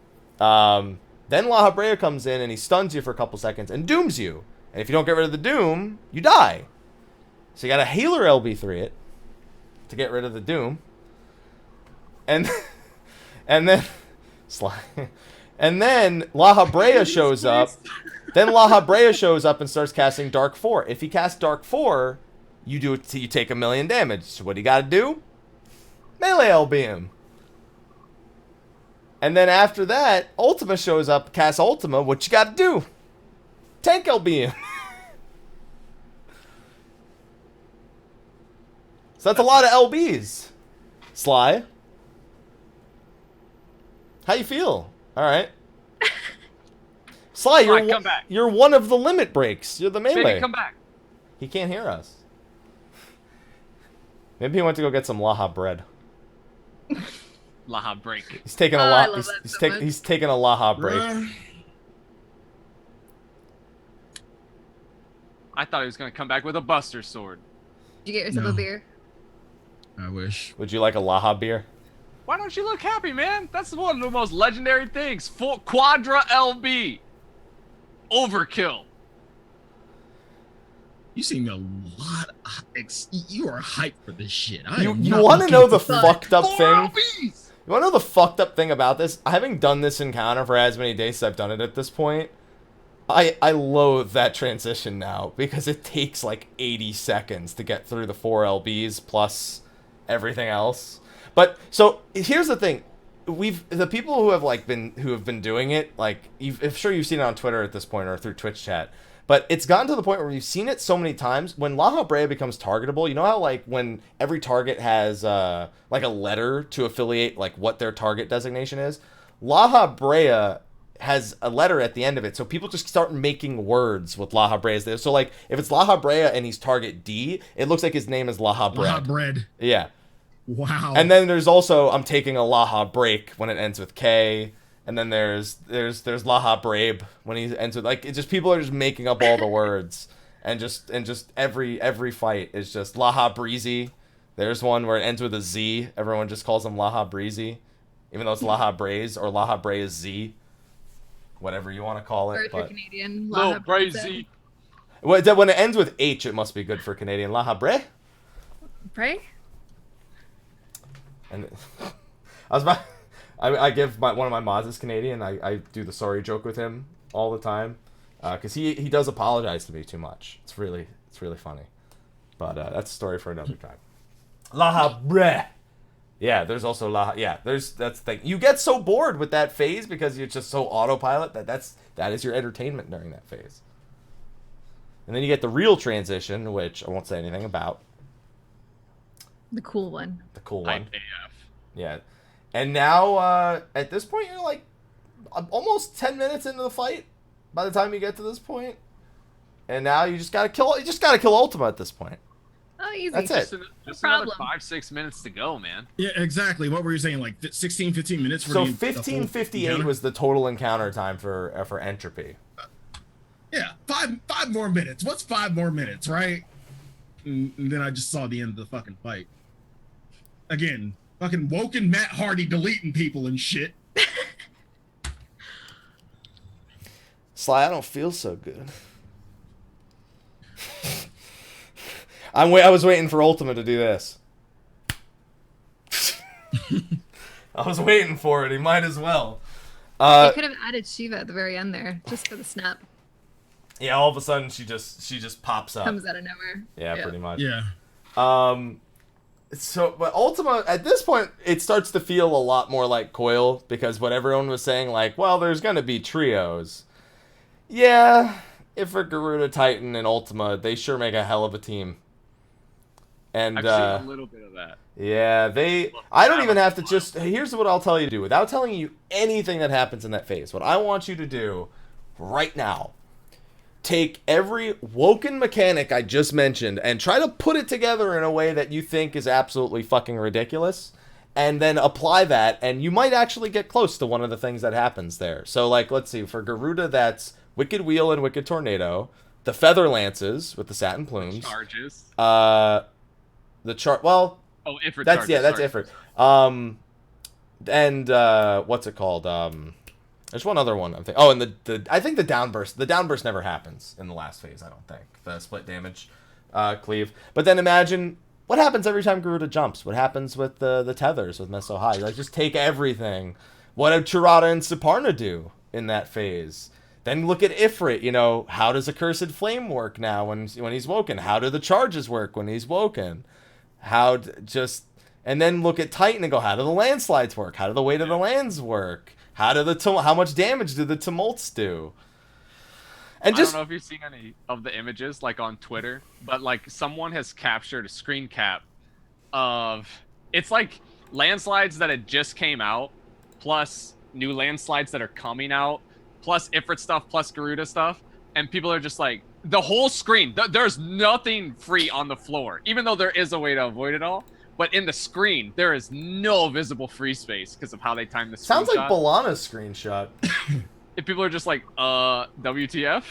Then La Habrea comes in and he stuns you for a couple seconds and dooms you. And if you don't get rid of the doom, you die. So you got to Healer LB3 it to get rid of the doom. And then Slyh. And then La Habrea shows up. Then La Habrea shows up and starts casting Dark 4. If he casts Dark 4, you take 1 million damage. So what do you got to do? Melee LB him. And then after that, Ultima shows up, casts Ultima. What you got to do? Tank LB him. So that's a lot of LBs. Slyh. How you feel? All right. Slyh, you're one of the limit breaks. You're the melee. Baby, come back. He can't hear us. Maybe he went to go get some Laha bread. Laha break. He's taking a he's taking a Laha break. I thought he was gonna come back with a Buster Sword. you get yourself No. a beer? I wish. Would you like a Laha beer? Why don't you look happy, man? That's one of the most legendary things. Full Quadra LB. Overkill. You seem a lot. You are hyped for this shit. You want to know the fucked up thing? LBs. You want to know the fucked up thing about this? Having done this encounter for as many days as I've done it at this point, I loathe that transition now because it takes like 80 seconds to get through the 4 LBs plus everything else. But so here's the thing. The people who have been doing it, like I'm sure you've seen it on Twitter at this point or through Twitch chat. But it's gotten to the point where we've seen it so many times. When Laha Brea becomes targetable, you know how like when every target has like a letter to affiliate like what their target designation is? Laha Brea has a letter at the end of it, so people just start making words with Laha Brea's there. So like if it's Laha Brea and he's target D, it looks like his name is Laha Bread. Laha bread. Yeah. Wow. And then there's also I'm taking a Laha break when it ends with K. And then there's Laha Brabe when he ends with like it's just people are just making up all the words and just every fight is just Laha Breezy. There's one where it ends with a Z. Everyone just calls him Laha Breezy, even though it's Laha Braze or Laha Braze Z, whatever you want to call Or it. if you're But Canadian, Little Laha Breze. crazy. when it ends with H, it must be good for Canadian. Laha Bre. Right? And I was about. I give one of my mods is Canadian. I do the sorry joke with him all the time because he does apologize to me too much. It's really funny, but that's a story for another time. Laha Bre. Yeah, there's also Laha. Yeah, that's the thing. You get so bored with that phase because you're just so autopilot that is your entertainment during that phase. And then you get the real transition, which I won't say anything about. The cool one. The cool one. Hype AF. Yeah. And now, at this point, you're like almost 10 minutes into the fight by the time you get to this point. And now you just gotta kill Ultima at this point. Oh, easy. That's it. Just No another problem. 5-6 minutes to go, man. Yeah, exactly. What were you saying? Like 16, 15 minutes for So the 15:58 encounter? was the total encounter time for Entropy. Yeah, five more minutes. What's 5 more minutes, right? And then I just saw the end of the fucking fight. Again, fucking woken Matt Hardy deleting people and shit. Sly, I don't feel so good. I was waiting for Ultima to do this. I was waiting for it. He might as well. You could have added Shiva at the very end there, just for the snap. Yeah, all of a sudden she just pops up. Comes out of nowhere. Yeah, pretty much. Yeah. So, but Ultima, at this point, it starts to feel a lot more like Coil, because what everyone was saying, like, well, there's going to be trios. Yeah, if for Garuda, Titan, and Ultima, they sure make a hell of a team. And, I've seen a little bit of that. yeah, I don't even have to just, here's what I'll tell you to do, without telling you anything that happens in that phase. What I want you to do, right now, take every woken mechanic I just mentioned and try to put it together in a way that you think is absolutely fucking ridiculous, and then apply that, and you might actually get close to one of the things that happens there. So, like, let's see, for Garuda, that's Wicked Wheel and Wicked Tornado, the Feather Lances with the satin plumes, Charges. the chart, well, Oh, Ifrit that's, charges. yeah, that's sorry. Ifrit. And, what's it called, there's one other one I'm thinking. Oh, and I think the downburst never happens in the last phase, I don't think. The split damage cleave. But then imagine what happens every time Garuda jumps. What happens with the tethers with Meso High? Like, just take everything. What did Chirata and Siparna do in that phase? Then look at Ifrit, you know, how does Accursed Flame work now when he's woken? How do the charges work when he's woken? And then look at Titan and go, how do the landslides work? How do the weight of the lands work? How much damage do the tumults do? And I just don't know if you've seen any of the images, like on Twitter, but like someone has captured a screen cap of, it's like landslides that had just came out, plus new landslides that are coming out, plus Ifrit stuff, plus Garuda stuff, and people are just like, the whole screen, there's nothing free on the floor, even though there is a way to avoid it all. But in the screen, there is no visible free space because of how they time the screenshot. sounds like Balana's screenshot. If people are just like, WTF?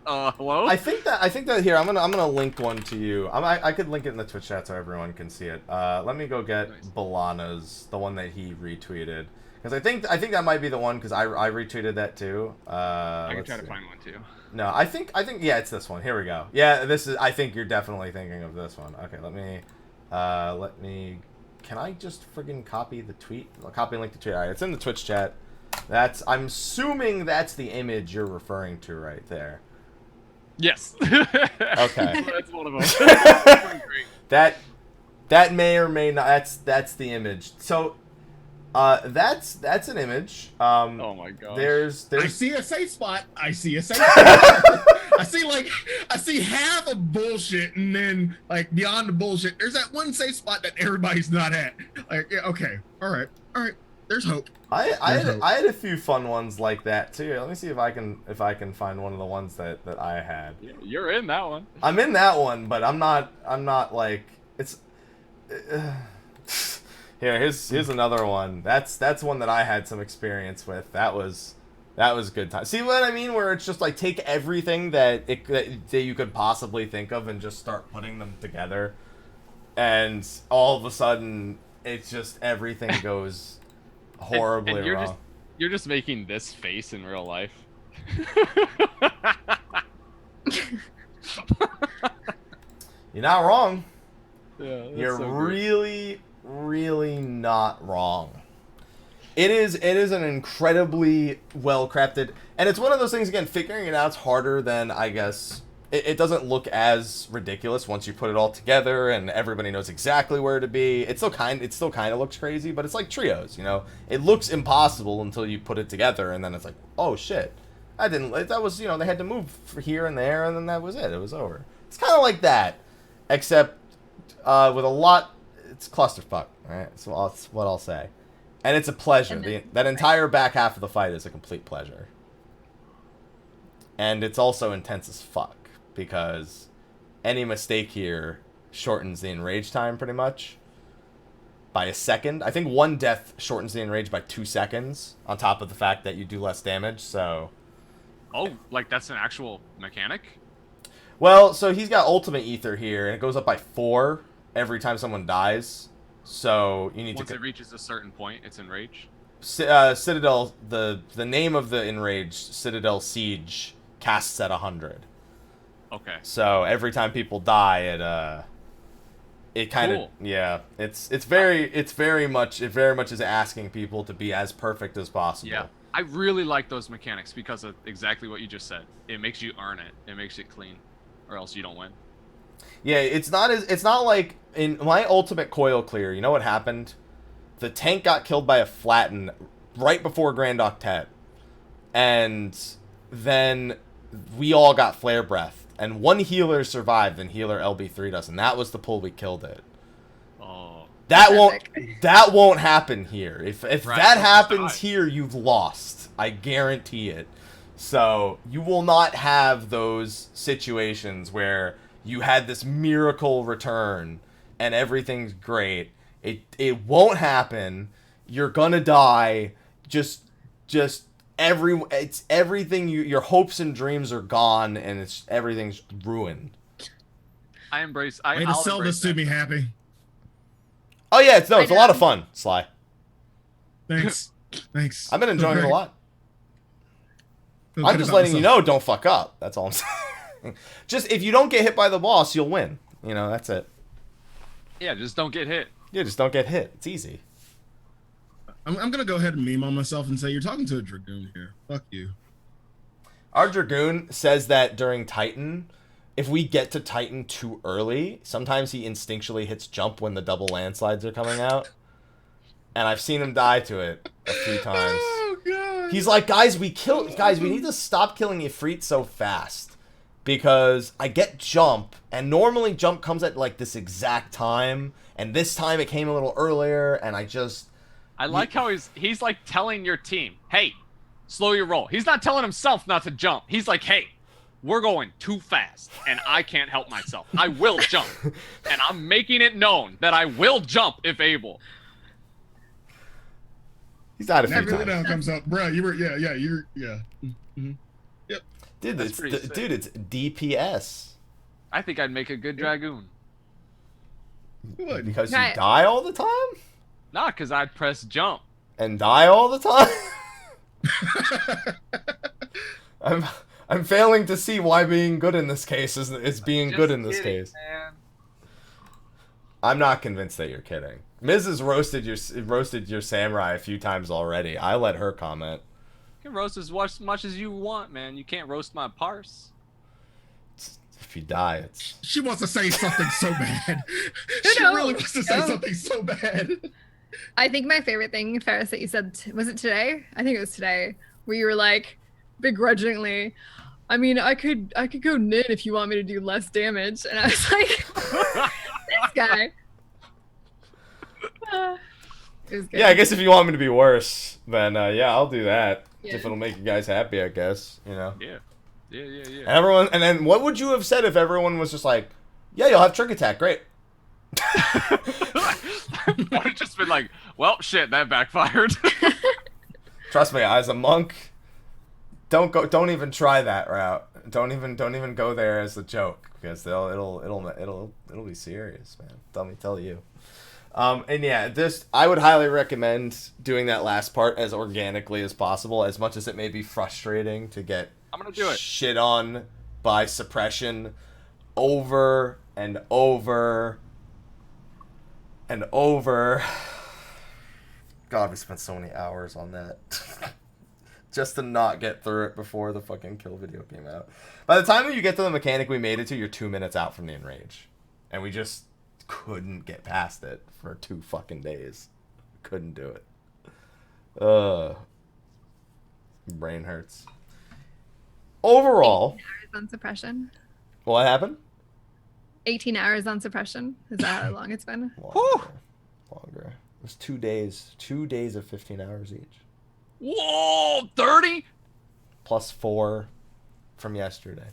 Hello? I think that here I'm gonna link one to you. I could link it in the Twitch chat so everyone can see it. Let me go get Balana's, the one that he retweeted, because I think that might be the one, because I retweeted that too. I can try to find one too. No, I think yeah, it's this one. Here we go. Yeah, this is. I think you're definitely thinking of this one. Okay, let me. Can I just friggin' copy the tweet? I'll copy and link the tweet. All right, it's in the Twitch chat. I'm assuming that's the image you're referring to right there. Yes. Okay. That's one of them. That may or may not. That's the image. So, that's an image. Oh my god. There's. I see a safe spot. I see a safe spot. I see half of bullshit, and then like beyond the bullshit, there's that one safe spot that everybody's not at. Like, yeah, okay, all right. There's hope. I had a few fun ones like that too. Let me see if I can find one of the ones that I had. Yeah, you're in that one. I'm in that one, but I'm not like it's. Here's another one. That's one that I had some experience with. That was good time. See what I mean? Where it's just like take everything that you could possibly think of and just start putting them together, and all of a sudden it's just everything goes horribly and wrong. You're just making this face in real life. You're not wrong. Yeah, You're so great. really not wrong. It is an incredibly well crafted, and it's one of those things, again, figuring it out's harder than, I guess, it doesn't look as ridiculous once you put it all together and everybody knows exactly where to be. It still kind of looks crazy, but it's like trios, you know. It looks impossible until you put it together, and then it's like, oh shit, that was, you know, they had to move here and there, and then that was it. It was over. It's kind of like that, except with a lot. It's clusterfuck, right? So that's what I'll say, and it's a pleasure. That entire back half of the fight is a complete pleasure, and it's also intense as fuck, because any mistake here shortens the enrage time pretty much by a second. I think one death shortens the enrage by 2 seconds, on top of the fact that you do less damage, so... Oh, like that's an actual mechanic? Well, so he's got ultimate ether here, and it goes up by 4 every time someone dies, so you need Once to... it reaches a certain point, it's enraged? Citadel, the name of the enraged, Citadel Siege, casts at 100. Okay. So every time people die, it kind of, Cool. yeah, it very much is asking people to be as perfect as possible. Yeah. I really like those mechanics because of exactly what you just said. It makes you earn it. It makes it clean, or else you don't win. Yeah, it's not like in my ultimate coil clear, you know what happened? The tank got killed by a flatten right before Grand Octet. And then we all got flare breath. And one healer survived, and healer LB3 does, and that was the pull we killed it. Oh. That won't happen here. If Right, that happens die. here, you've lost. I guarantee it. So you will not have those situations where you had this miracle return and everything's great. It won't happen. You're gonna die. It's everything. Your hopes and dreams are gone, and everything's ruined. I embrace. Way to I'll sell embrace this to that. me, Happy. Oh yeah, it's a lot of fun, Sly. Thanks. I've been enjoying it a lot. Feel I'm good just about letting you myself. know, don't fuck up. That's all I'm saying. Just if you don't get hit by the boss, you'll win. You know, that's it. Yeah, just don't get hit. Yeah, just don't get hit. It's easy. I'm gonna go ahead and meme on myself and say you're talking to a dragoon here. Fuck you. Our Dragoon says that during Titan, if we get to Titan too early, sometimes he instinctually hits jump when the double landslides are coming out. And I've seen him die to it a few times. Oh god. He's like, guys, we need to stop killing Ifrit so fast. Because I get jump, and normally jump comes at like this exact time, and this time it came a little earlier, and I like how he's like telling your team, hey, slow your roll. He's not telling himself not to jump. He's like, hey, we're going too fast, and I can't help myself. I will jump. And I'm making it known that I will jump if able. He's not a few That really times. now comes up, bro. You're. Mm-hmm. Yep. Dude, That's pretty sick. dude, it's DPS. I think I'd make a good dragoon. Good. Because you Right. die all the time? Nah, because I'd press jump. And die all the time? I'm failing to see why being good in this case is being Just good in this kidding, case. Man. I'm not convinced that you're kidding. Miz has roasted your samurai a few times already. I let her comment. You can roast as much as you want, man. You can't roast my parse. If you die, it's... She wants to say something so bad. She No, really wants to say no. something so bad. I think my favorite thing, Ferris, that you said, was it today? I think it was today, where you were like, begrudgingly, I mean, I could go Nin if you want me to do less damage. And I was like, this guy. It was good. Yeah, I guess if you want me to be worse, then yeah, I'll do that. Yeah. If it'll make you guys happy, I guess, you know. Yeah. And everyone, and then what would you have said if everyone was just like, yeah, you'll have trick attack, great. I would have just been like, well, shit, that backfired. Trust me, as a monk, don't even try that route. Don't even go there as a joke, because it'll be serious, man. Let me tell you. And yeah, I would highly recommend doing that last part as organically as possible, as much as it may be frustrating to get I'm gonna do it. shit on by suppression over and over and over. God, we spent so many hours on that. Just to not get through it before the fucking kill video came out. By the time you get to the mechanic we made it to, you're 2 minutes out from the enrage. And we just couldn't get past it for 2 fucking days. Couldn't do it. Brain hurts. Overall, 18 hours on suppression. what happened? 18 hours on suppression. Is that how long it's been? Longer. It was 2 days. 2 days of 15 hours each. Whoa, 30? Plus 4 from yesterday.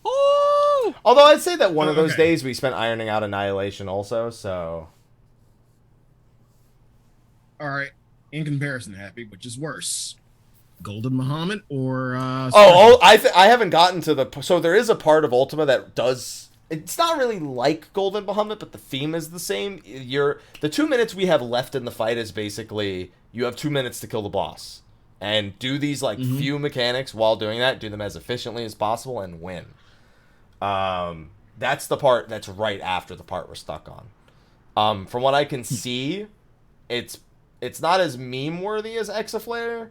Woo! Although I'd say that one of those Okay. days we spent ironing out Annihilation also, so... All right. In comparison, Happy, which is worse? Golden Muhammad or I haven't gotten to the... So there is a part of Ultima that does... It's not really like Golden Bahamut, but the theme is the same. The 2 minutes we have left in the fight is basically you have 2 minutes to kill the boss. And do these few mechanics while doing that, do them as efficiently as possible, and win. That's the part that's right after the part we're stuck on. From what I can see, it's not as meme-worthy as Exaflare,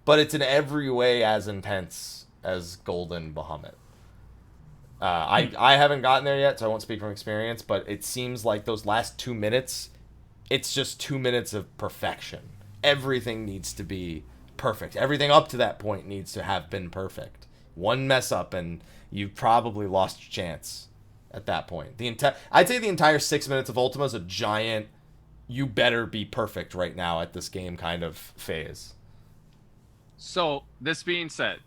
but it's in every way as intense as Golden Bahamut. I haven't gotten there yet, so I won't speak from experience, but it seems like those last 2 minutes, it's just 2 minutes of perfection. Everything needs to be perfect. Everything up to that point needs to have been perfect. One mess up, and you've probably lost your chance at that point. I'd say the entire 6 minutes of Ultima is a giant, you better be perfect right now at this game kind of phase. So, this being said,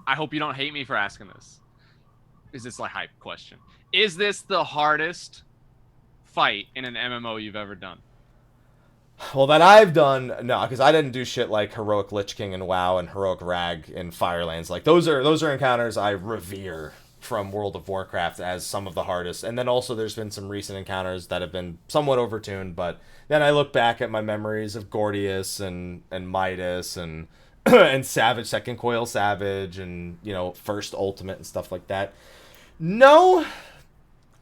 I hope you don't hate me for asking this. Is this like hype question? Is this the hardest fight in an MMO you've ever done? Well, that I've done, no, because I didn't do shit like Heroic Lich King in WoW and Heroic Rag in Firelands. Like, those are encounters I revere from World of Warcraft as some of the hardest. And then also there's been some recent encounters that have been somewhat overtuned, but then I look back at my memories of Gordius and Midas and and Savage, Second Coil Savage, and, you know, First Ultimate and stuff like that. No,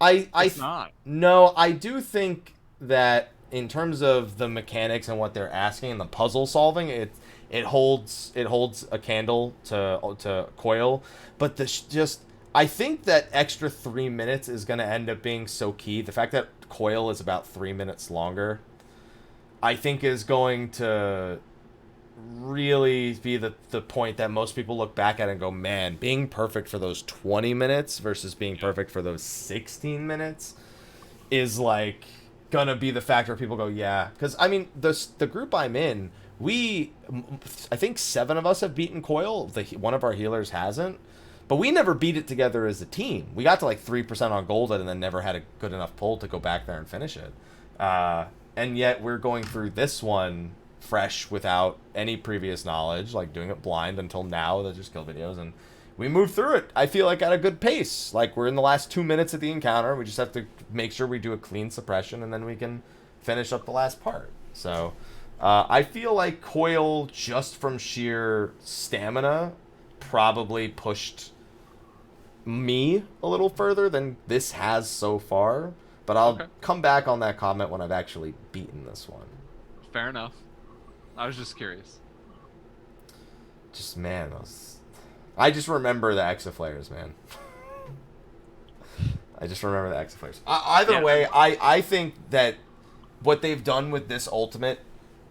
It's not. No, I do think that in terms of the mechanics and what they're asking and the puzzle solving, it holds a candle to Coil, but I think that extra 3 minutes is going to end up being so key. The fact that Coil is about 3 minutes longer, I think, is going to really be the point that most people look back at and go, man, being perfect for those 20 minutes versus being perfect for those 16 minutes is like gonna be the factor where people go, yeah. Because I mean, the group I'm in, I think 7 of us have beaten Coil. One of our healers hasn't, but we never beat it together as a team. We got to like 3% on Golden and then never had a good enough pull to go back there and finish it. And yet we're going through this one fresh without any previous knowledge, like doing it blind until now. They're just kill videos, and we moved through it, I feel like, at a good pace. Like, we're in the last 2 minutes of the encounter. We just have to make sure we do a clean suppression, and then we can finish up the last part. So, I feel like Coil, just from sheer stamina, probably pushed me a little further than this has so far. But I'll come back on that comment when I've actually beaten this one. Fair enough. I was just curious. Just, man, I just remember the Exaflares, man. I just remember the Exaflares. Either way, I think that what they've done with this ultimate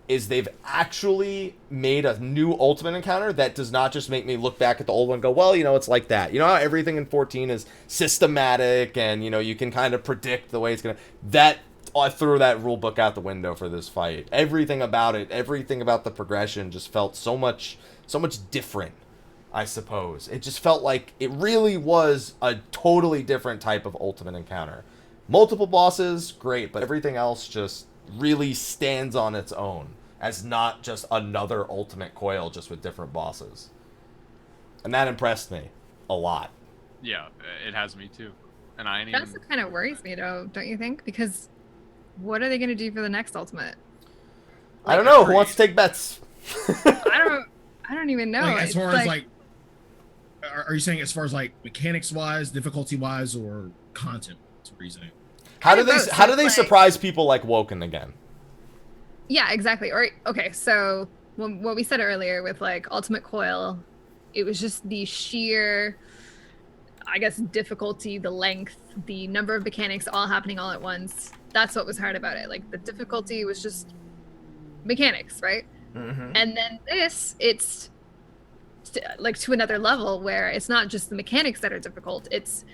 is they've actually made a new ultimate encounter that does not just make me look back at the old one and go, well, you know, it's like that. You know how everything in 14 is systematic and, you know, you can kind of predict the way it's going to... I threw that rule book out the window for this fight. Everything about it, everything about the progression just felt so much different, I suppose. It just felt like it really was a totally different type of ultimate encounter. Multiple bosses, great, but everything else just really stands on its own as not just another ultimate coil just with different bosses. And that impressed me a lot. Yeah, it has me too. And I ain't That's what kind of worries me though, don't you think? Because what are they going to do for the next ultimate? I don't know. Who wants to take bets? I don't even know. Like, as far as like, are you saying as far as like mechanics wise, difficulty wise, or content reasoning? How do they surprise people like Woken again? Yeah, exactly. Or okay, so what we said earlier with like Ultimate Coil, it was just the sheer, I guess, difficulty, the length, the number of mechanics all happening all at once. That's what was hard about it. Like the difficulty was just mechanics, right? Mm-hmm. And then it's like to another level where it's not just the mechanics that are difficult. It's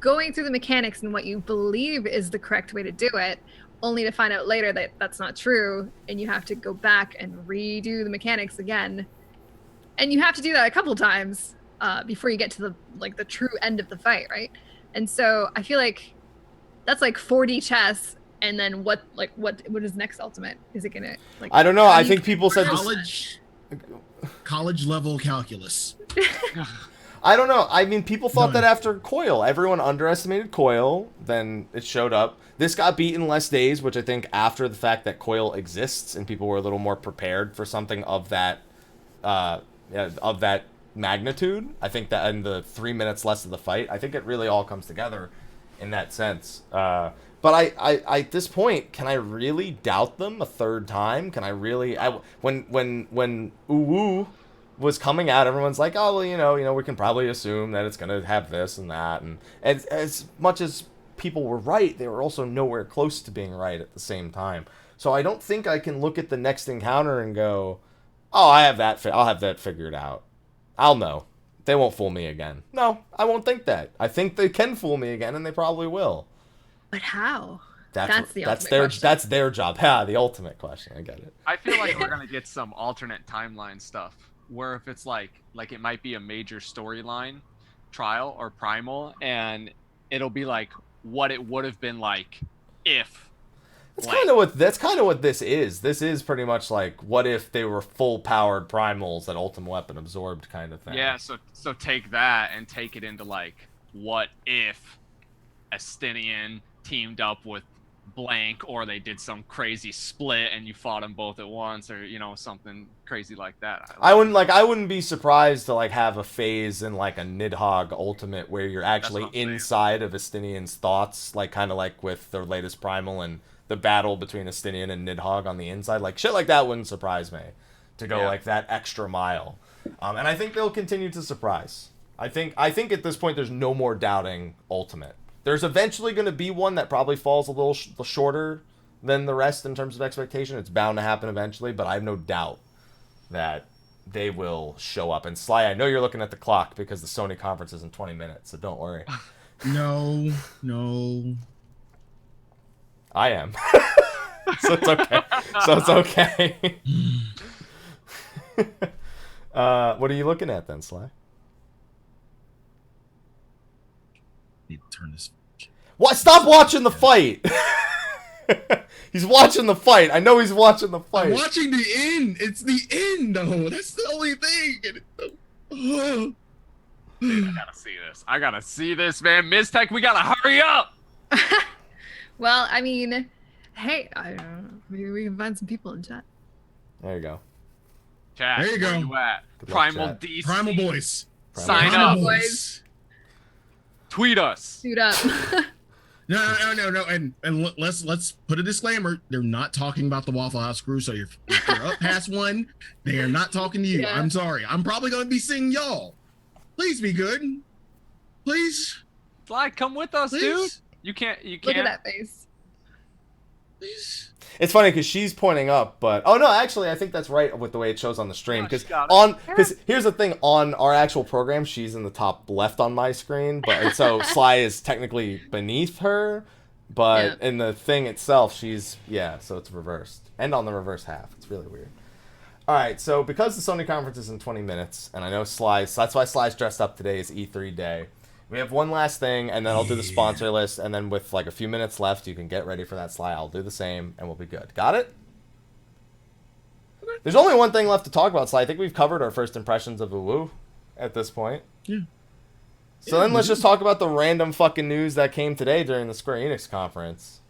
going through the mechanics and what you believe is the correct way to do it, only to find out later that that's not true, and you have to go back and redo the mechanics again. And you have to do that a couple times before you get to the true end of the fight, right? And so I feel like that's like 4D chess, and then what is next ultimate? Is it gonna like? I don't know. I think people said college level calculus. I don't know. I mean, people thought that after Coil, everyone underestimated Coil. Then it showed up. This got beat in less days, which I think after the fact that Coil exists and people were a little more prepared for something of that magnitude. I think that in the 3 minutes less of the fight, I think it really all comes together in that sense. But I at this point, can I really doubt them a third time? Can I really? When UwU was coming out, everyone's like, oh, well, you know, we can probably assume that it's gonna have this and that, and as much as people were right, they were also nowhere close to being right at the same time. So I don't think I can look at the next encounter and go, oh, I'll have that figured out. I'll know. They won't fool me again. No, I won't think that. I think they can fool me again, and they probably will. But how? That's their job. Yeah, the ultimate question. I get it. I feel like we're gonna get some alternate timeline stuff, where if it's like it might be a major storyline, trial or primal, and it'll be like what it would have been like if. That's kind of what this is. This is pretty much like what if they were full powered primals that Ultimate Weapon absorbed kind of thing. Yeah, so take that and take it into like what if Estinian teamed up with blank, or they did some crazy split and you fought them both at once, or something crazy like that. I wouldn't be surprised to like have a phase in like a Nidhogg Ultimate where you're actually inside of Estinian's thoughts, like kind of like with their latest primal and the battle between Estinian and Nidhogg on the inside. Like shit like that wouldn't surprise me to go like that extra mile. And I think they'll continue to surprise. I think at this point there's no more doubting Ultimate. There's eventually going to be one that probably falls a little shorter than the rest in terms of expectation. It's bound to happen eventually, but I have no doubt that they will show up. And Sly, I know you're looking at the clock because the Sony conference is in 20 minutes, so don't worry. No. I am. So it's okay. What are you looking at then, Sly? Need to turn this. What? Stop watching the fight. He's watching the fight. I know he's watching the fight. I'm watching the end. It's the end, though. That's the only thing. Dude, I gotta see this. I gotta see this, man. Mizzteq, we gotta hurry up. Well, I mean, hey, I don't know. Maybe we can find some people in chat. There you go. Chat, There you go. where you at? Good luck, Primal chat. DC. Primal Boys. Sign Primal up. Boys. Tweet us. Suit up. No. And let's put a disclaimer. They're not talking about the Waffle House crew. So if you're up past one, they are not talking to you. Yeah. I'm sorry. I'm probably going to be seeing y'all. Please be good. Please. Sly, come with us, dude. Please. You can't. Look at that face. Please. It's funny because she's pointing up, but oh no, actually, I think that's right with the way it shows on the stream. Oh, Because she got it. here's the thing, on our actual program, she's in the top left on my screen, but so Sly is technically beneath her, but in the thing itself, she's so it's reversed and on the reverse half. It's really weird. All right, so because the Sony conference is in 20 minutes, and I know Sly's, that's why Sly's dressed up today is E3 day. We have one last thing, and then I'll do the sponsor list, and then with like a few minutes left, you can get ready for that, Sly. I'll do the same, and we'll be good. Got it? There's only one thing left to talk about, Sly. I think we've covered our first impressions of UwU at this point. Yeah. So then let's just talk about the random fucking news that came today during the Square Enix conference.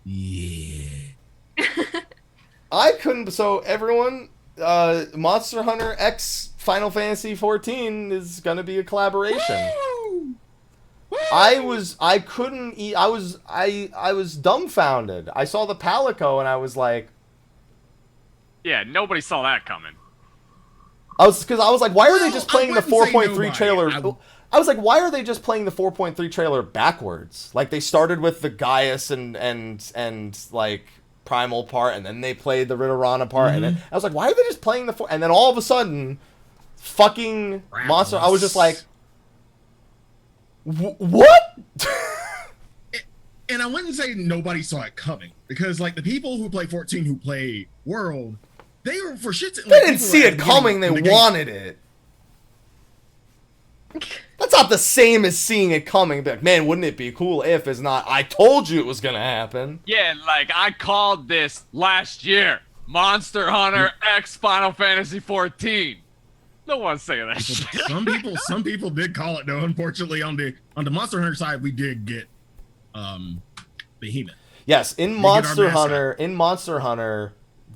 Yeah. I couldn't. So everyone, Monster Hunter X Final Fantasy 14 is gonna be a collaboration. Woo! I was dumbfounded. I saw the Palico and I was like, Yeah, nobody saw that coming. I was like, why are they Well, just I playing the wouldn't say 4.3 nobody. trailer? I was like, why are they just playing the 4.3 trailer backwards? Like they started with the Gaius and like Primal part, and then they played the Ridorana part, and then I was like, why are they just playing the and then all of a sudden, fucking Monster. I was just like, what? And I wouldn't say nobody saw it coming, because like the people who play 14 who play World, they were for shit. They didn't see it coming. They wanted it. That's not the same as seeing it coming. Be like, man, wouldn't it be cool if it's not? I told you it was gonna happen. Yeah, like I called this last year. Monster Hunter X Final Fantasy 14. No one's saying that shit. Some people did call it though. Unfortunately, on the Monster Hunter side, we did get Behemoth. Yes, in get our Monster mascot. Hunter,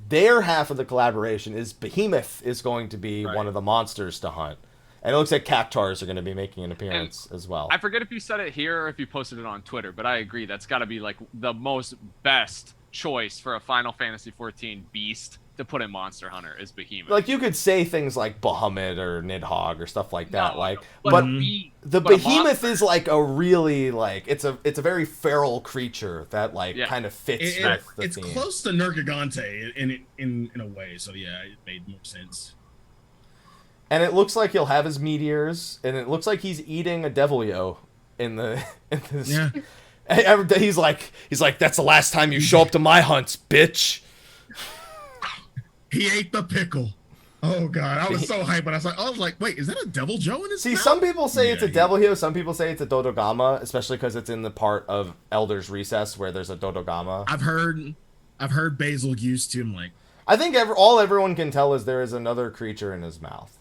their half of the collaboration is Behemoth is going to be Right. one of the monsters to hunt. And it looks like Cactars are going to be making an appearance as well. I forget if you said it here or if you posted it on Twitter, but I agree. That's got to be like the most best choice for a Final Fantasy 14 beast to put in Monster Hunter is Behemoth. Like you could say things like Bahamut or Nidhogg or stuff like that, No, like, but but be- the but a Behemoth monster- is like a really like it's a very feral creature that like Yeah. kind of fits It- with the it's theme. close to Nergigante in a way. So yeah, it made more sense. And it looks like he'll have his meteors, and it looks like he's eating a Devilio in the in this. Yeah. Every day he's like, that's the last time you show up to my hunts, bitch. He ate the pickle. Oh god, I was so hyped, but I was like, wait, is that a Devil Joe in his See, mouth? some people say it's a Yeah, Devilio, some people say it's a Dodogama, especially because it's in the part of Elder's Recess where there's a Dodogama. I've heard Basil used to him like. I think all everyone can tell is there is another creature in his mouth.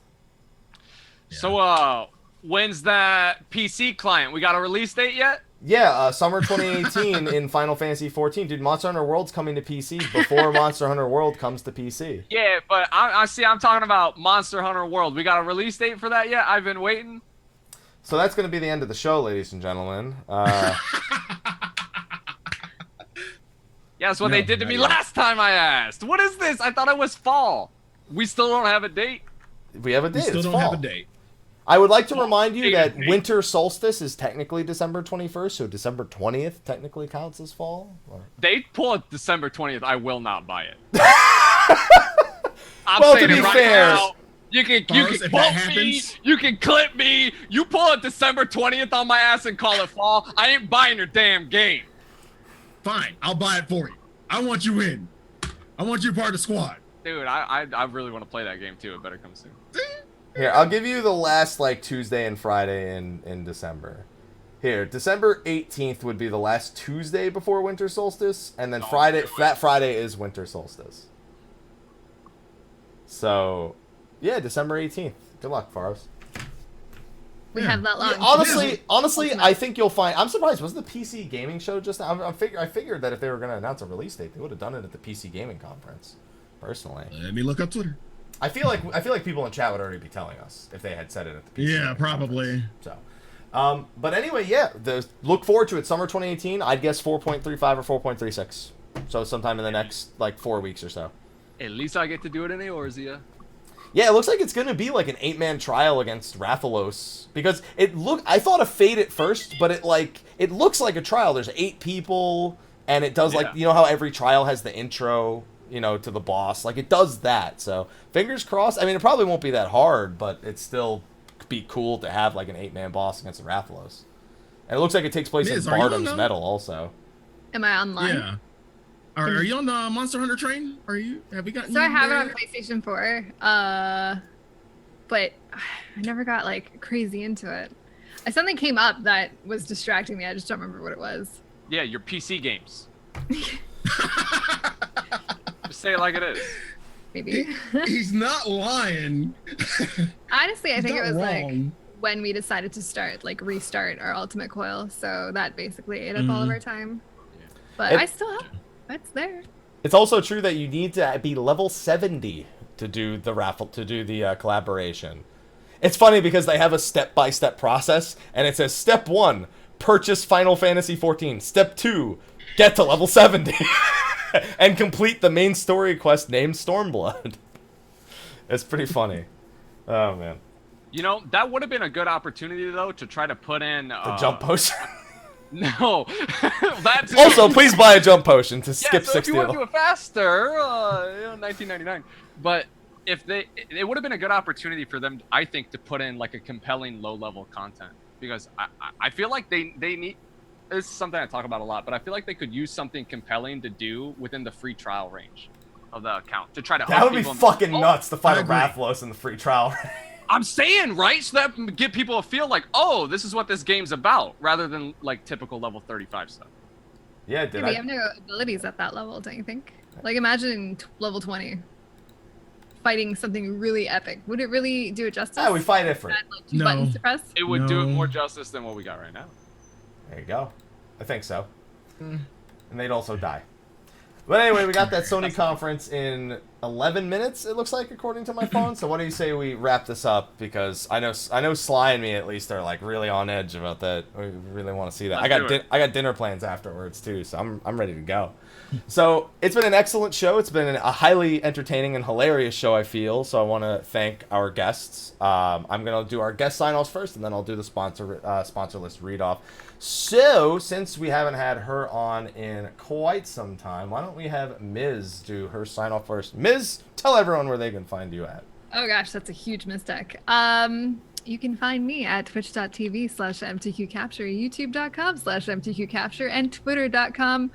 Yeah. So, when's that PC client? We got a release date yet? Yeah, summer 2018 in Final Fantasy 14. Dude, Monster Hunter World's coming to PC before Monster Hunter World comes to PC. Yeah, but I'm talking about Monster Hunter World. We got a release date for that yet? I've been waiting. So that's going to be the end of the show, ladies and gentlemen. Yeah, that's what No, they did to not me yet. last time I asked. What is this? I thought it was fall. We still don't have a date. We have a We date. still It's don't fall. have a date. I would like to remind you that date. winter solstice is technically December 21st, so December 20th technically counts as fall. Or- They pull it December 20th. I will not buy it. I'm Well, to saying be it right fair- now. You can Fahros, if quote that me, happens- you can clip me. You pull it December 20th on my ass and call it fall. I ain't buying your damn game. Fine, I'll buy it for you. I want you in. I want you part of the squad. Dude, I really want to play that game too. It better come soon. Here, I'll give you the last like Tuesday and Friday in December. Here, December 18th would be the last Tuesday before winter solstice, and then that Friday is winter solstice. So, yeah, December 18th. Good luck, Fahros. We have that long. Yeah, honestly, I think you'll find. I'm surprised. Was the PC gaming show just? I figured that if they were going to announce a release date, they would have done it at the PC gaming conference. Personally, let me look up Twitter. I feel like people in chat would already be telling us if they had said it at the PC. Yeah, probably. Conference. So, but anyway, yeah. Look forward to it. Summer 2018. I'd guess 4.35 or 4.36. So sometime in the next 4 weeks or so. At least I get to do it in Eorzea. Yeah, it looks like it's going to be like an 8-man trial against Rathalos. Because I thought of Fate at first, but it looks like a trial. There's 8 people, and it does you know how every trial has the intro, to the boss. It does that. So fingers crossed. I mean, it probably won't be that hard, but it still be cool to have an 8-man boss against the Rathalos. And it looks like it takes place in Bardam's Metal also. Am I online? Yeah. Are you on the Monster Hunter train? Have you gotten? So I have it on PlayStation 4, but I never got crazy into it. Something came up that was distracting me. I just don't remember what it was. Yeah, your PC games. Just say it like it is. Maybe. He's not lying. Honestly, I think it was wrong. when we decided to restart our Ultimate Coil, so that basically ate up all of our time. Yeah. But I still have. It's there. It's also true that you need to be level 70 to do the collaboration. It's funny because they have a step-by-step process, and it says Step 1, purchase Final Fantasy XIV. Step 2, get to level 70. And complete the main story quest named Stormblood. It's pretty funny. Oh, man. That would have been a good opportunity, though, to try to put in... the jump potion. No. That's also, please buy a jump potion to skip so 60. if you want to do it faster, $19.99. But it would have been a good opportunity for them, I think, to put in a compelling low-level content, because I feel like they need. This is something I talk about a lot, but I feel like they could use something compelling to do within the free trial range of the account to try to. That would be fucking nuts to fight a Rathalos in the free trial range. I'm saying, right? So that give people a feel this is what this game's about, rather than typical level 35 stuff. Yeah, we have no abilities at that level, don't you think? Imagine level 20 fighting something really epic. Would it really do it justice? Yeah, we fight it for it. Two buttons to press? It would do it more justice than what we got right now. There you go. I think so. And they'd also die. But anyway, we got that Sony conference in 11 minutes, it looks like, according to my phone. So what do you say we wrap this up? Because I know Slyh and me, at least, are really on edge about that. We really want to see that. I got dinner plans afterwards, too, so I'm ready to go. So it's been an excellent show. It's been a highly entertaining and hilarious show, I feel. So I want to thank our guests. I'm going to do our guest sign-offs first, and then I'll do the sponsor list read-off. So, since we haven't had her on in quite some time, why don't we have Ms. do her sign-off first. Ms., tell everyone where they can find you at. Oh gosh, that's a huge mistake. You can find me at twitch.tv/MTQcapture, youtube.com/MTQcapture, and twitter.com/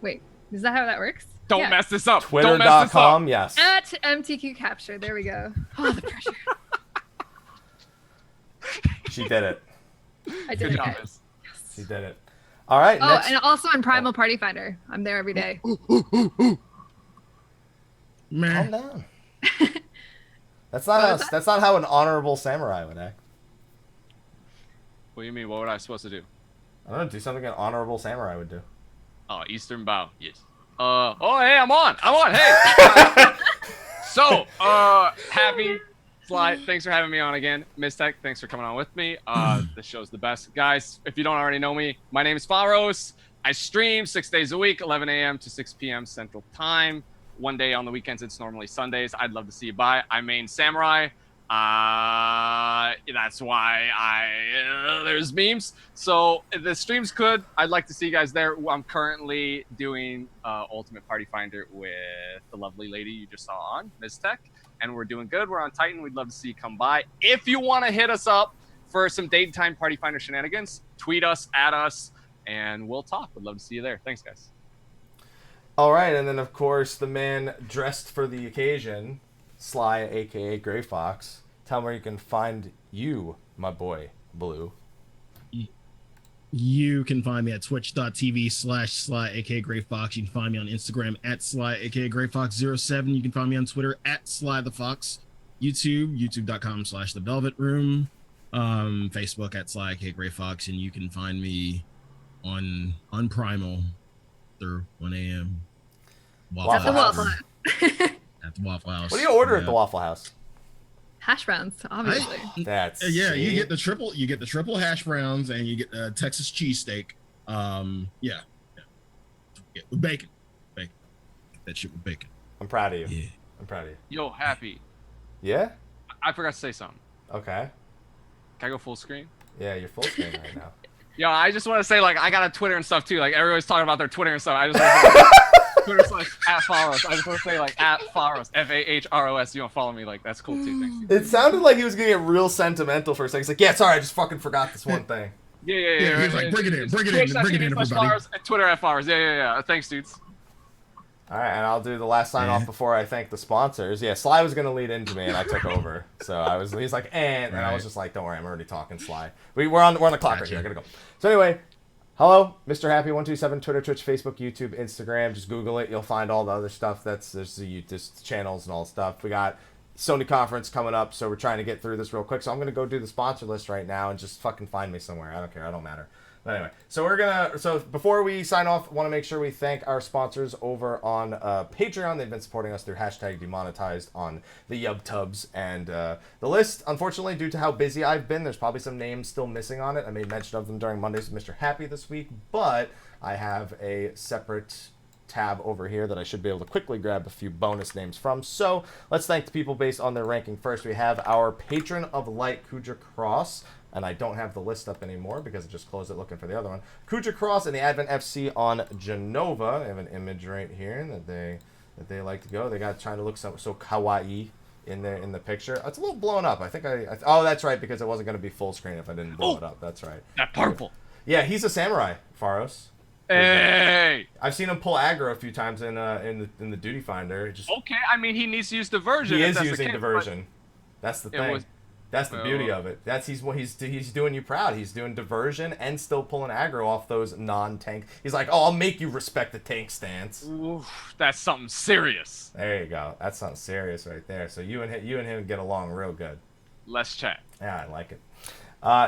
Wait, is that how that works? Don't mess this up. Twitter.com, yes. At MTQcapture, there we go. Oh, the pressure. She did it. I did it. Yes. She did it. All right. Oh, and also on Primal Party Finder. I'm there every day. Calm down. That's not how an honorable samurai would act. What do you mean? What was I supposed to do? I don't know. Do something an honorable samurai would do. Oh, Eastern Bow. Yes. Hey, I'm on. Hey. So, happy Slyh, thanks for having me on again. Mizzteq, thanks for coming on with me. This show's the best. Guys, if you don't already know me, my name is Fahros. I stream 6 days a week, 11 a.m. to 6 p.m. Central Time. One day on the weekends, it's normally Sundays. I'd love to see you by. I main Samurai. That's why there's memes. So if the stream's good, I'd like to see you guys there. I'm currently doing Ultimate Party Finder with the lovely lady you just saw on, Mizzteq. And we're doing good. We're on Titan. We'd love to see you come by. If you want to hit us up for some daytime Party Finder shenanigans, tweet us, add us, and we'll talk. We'd love to see you there. Thanks, guys. All right, and then, of course, the man dressed for the occasion, Slyh, a.k.a. Greyfox. Tell me where you can find you, my boy, Blue. You can find me at twitch.tv/Slyh, aka Greyfox. You can find me on Instagram at Slyh, aka Greyfox07. You can find me on Twitter at Slythefox. YouTube, youtube.com/The Velvet Room. Facebook at Slyakagreyfox, and you can find me on Primal through 1 a.m. At the Waffle House. At the Waffle House. What do you order at the Waffle House? Hash browns, obviously. That's yeah. see? You get the triple hash browns, and you get the Texas cheesesteak. Yeah, with bacon. Get that shit with bacon. I'm proud of you. Yeah. I'm proud of you. Yo, Happy. Yeah? I forgot to say something. Okay. Can I go full screen? Yeah, you're full screen right now. Yo, I just want to say, like, I got a Twitter and stuff too. Like, everybody's talking about their Twitter and stuff. I just want to say, Twitter @ Fahros. I just want to say, like, @Fahros, Fahros. You want to follow me? Like, that's cool too. Thanks. It sounded like he was gonna get real sentimental for a second. He's like, yeah, sorry, I just fucking forgot this one thing. Yeah. He's like, bring it in, everybody. Twitter @Fahros. Yeah. Thanks, dudes. All right, and I'll do the last sign off before I thank the sponsors. Yeah, Slyh was gonna lead into me, and I took over. So he's like, and I was just like, don't worry, I'm already talking Slyh. We're on the clock right here. I gotta go. So anyway, hello, Mr. Happy 127, Twitter, Twitch, Facebook, YouTube, Instagram. Just Google it. You'll find all the other stuff. There's the channels and all the stuff. We got Sony conference coming up, so we're trying to get through this real quick. So I'm gonna go do the sponsor list right now and just fucking find me somewhere. I don't care. I don't matter. But anyway, so before we sign off, want to make sure we thank our sponsors over on Patreon. They've been supporting us through #demonetized on the YubTubs and the list. Unfortunately, due to how busy I've been, there's probably some names still missing on it. I made mention of them during Mondays with Mr. Happy this week, but I have a separate tab over here that I should be able to quickly grab a few bonus names from. So let's thank the people based on their ranking first. We have our Patron of Light, Khuja Cross. And I don't have the list up anymore because I just closed it looking for the other one. Khuja Cross and the Advent FC on Jenova. They have an image right here that they like to go. They got trying to look so kawaii in the picture. It's a little blown up. I think oh, that's right, because it wasn't going to be full screen if I didn't blow it up. That's right. That purple. Yeah, he's a samurai, Fahros. Hey. I've seen him pull aggro a few times in the Duty Finder. Okay, I mean he needs to use diversion. He is using diversion. That's the thing. That's the beauty of it. He's doing you proud. He's doing diversion and still pulling aggro off those non-tank. He's like, oh, I'll make you respect the tank stance. Oof, that's something serious. There you go. That's something serious right there. So you and him get along real good. Let's chat. Yeah, I like it.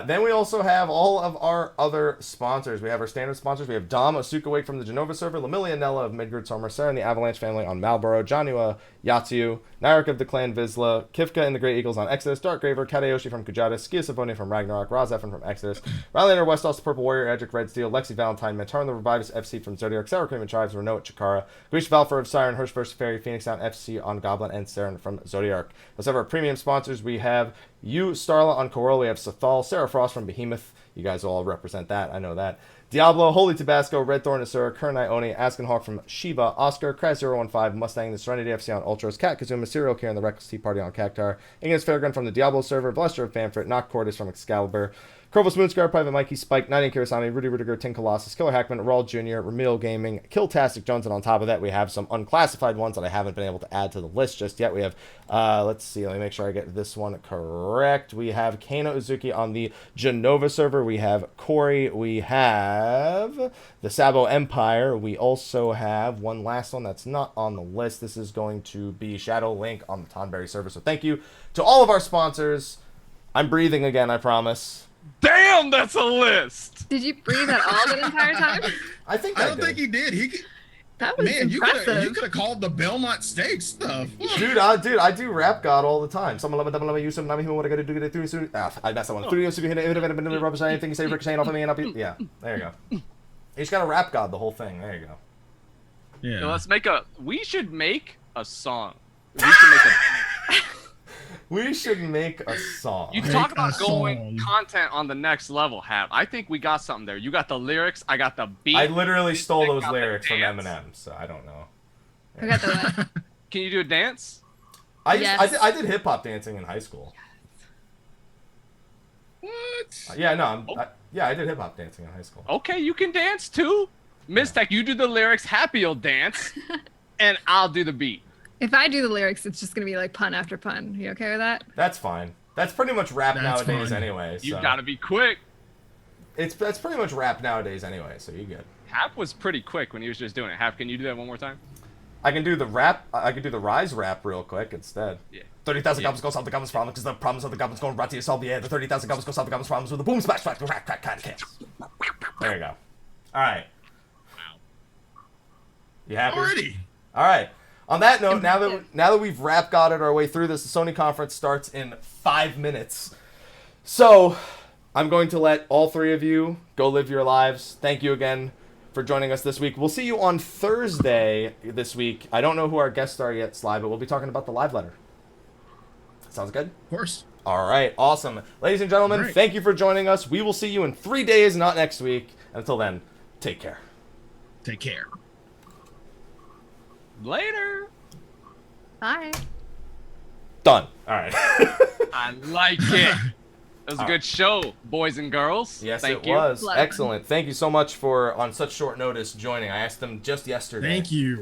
Then we also have all of our other sponsors. We have our standard sponsors. We have Dom Asukawake from the Jenova server, Lamilia Nella of Midgard Stormer, Serren the Avalanche family on Malboro, Janua Yatsu, Narek of the Clan Vizsla, Kifka and the Great Eagles on Exodus, Darkgraver, Kadeyoshi from Khuja, Skia Symphonia from Ragnarok, Rah Xephon from Exodus, Rylanator, Westaur, the Purple Warrior, Eadric Redsteele, Lexxie Valentine, Mantaru the Rivivus FC from Zodiark, Sour Cream and Tribes, Rynoet Chikara, Goetia, Valefar of Siren, Hersh, Fersh, Faerie, Phoenix Down FC on Goblin, and Serren from Zodiark. Let's have our premium sponsors. We have Starla on Corolla. We have Sathal, Sarah Frost from Behemoth. You guys all represent that. I know that. Diablo, Holy Tabasco, Red Thorn Asura, Kernai Oni, Askenhawk from Shiva, Oscar, Crash015, Mustang, the Serenity FC on Ultros, Cat Kazuma, Serial Care, and the Reckless Tea Party on Cactar, Ignis Fairgun from the Diablo server, Bluster of Famfrit, Noct Cordis from Excalibur, Corvus Moonscar, Private Mikey, Spike, Nighting Kirasami, Rudy Rudiger, Tin Colossus, Killer Hackman, Rawl Jr., Ramil Gaming, Killtastic Jones, and on top of that, we have some unclassified ones that I haven't been able to add to the list just yet. We have, let's see, let me make sure I get this one correct. We have Kano Uzuki on the Jenova server. We have Corey. We have the Sabo Empire. We also have one last one that's not on the list. This is going to be Shadow Link on the Tonberry server. So thank you to all of our sponsors. I'm breathing again, I promise. Damn, that's a list. Did you breathe at all the entire time? I think I don't think he did. That was impressive. You could have called the Belmont Steak stuff. Dude, I do rap god all the time. Someone love you, some name what I gotta do get it through soon. I messed that one. Through you, rubbish, anything you say, ricochet off of me, and I'll be. Yeah, there you go. You just gotta rap god the whole thing. There you go. Yeah. So we should make a song. We should make a. We should make a song. You talk about going content on the next level, Hap. I think we got something there. You got the lyrics, I got the beat. I literally stole those lyrics from Eminem, so I don't know. I got the what? Can you do a dance? I did hip hop dancing in high school. What? Yeah, no, I did hip hop dancing in high school. Okay, you can dance too. Mizzteq, you do the lyrics, Happy will dance, and I'll do the beat. If I do the lyrics, it's just gonna be like pun after pun. You okay with that? That's fine. That's pretty much rap nowadays anyway. So. You gotta be quick. That's pretty much rap nowadays anyway, so you good. Hap was pretty quick when he was just doing it. Hap, can you do that one more time? I can do the rap. I can do the Rise rap real quick instead. Yeah. 30,000 goblins go solve the goblins' problem because the problems of the goblins going right to your solve. Yeah, the 30,000 goblins go solve the goblins' problems with a boom, smash, crack, crack, crack, kind of chaos. There you go. All right. You happy? Already. All right. On that note, now that we've got our way through this, the Sony conference starts in 5 minutes. So I'm going to let all three of you go live your lives. Thank you again for joining us this week. We'll see you on Thursday this week. I don't know who our guests are yet, Slyh, but we'll be talking about the live letter. Sounds good? Of course. All right. Awesome. Ladies and gentlemen, Thank you for joining us. We will see you in 3 days, not next week. Until then, take care. Take care. Later. Bye. Done. All right. I like it. It was a good show, boys and girls. Yes, Thank it you. was. Excellent. Thank you so much for, on such short notice, joining. I asked them just yesterday. Thank you.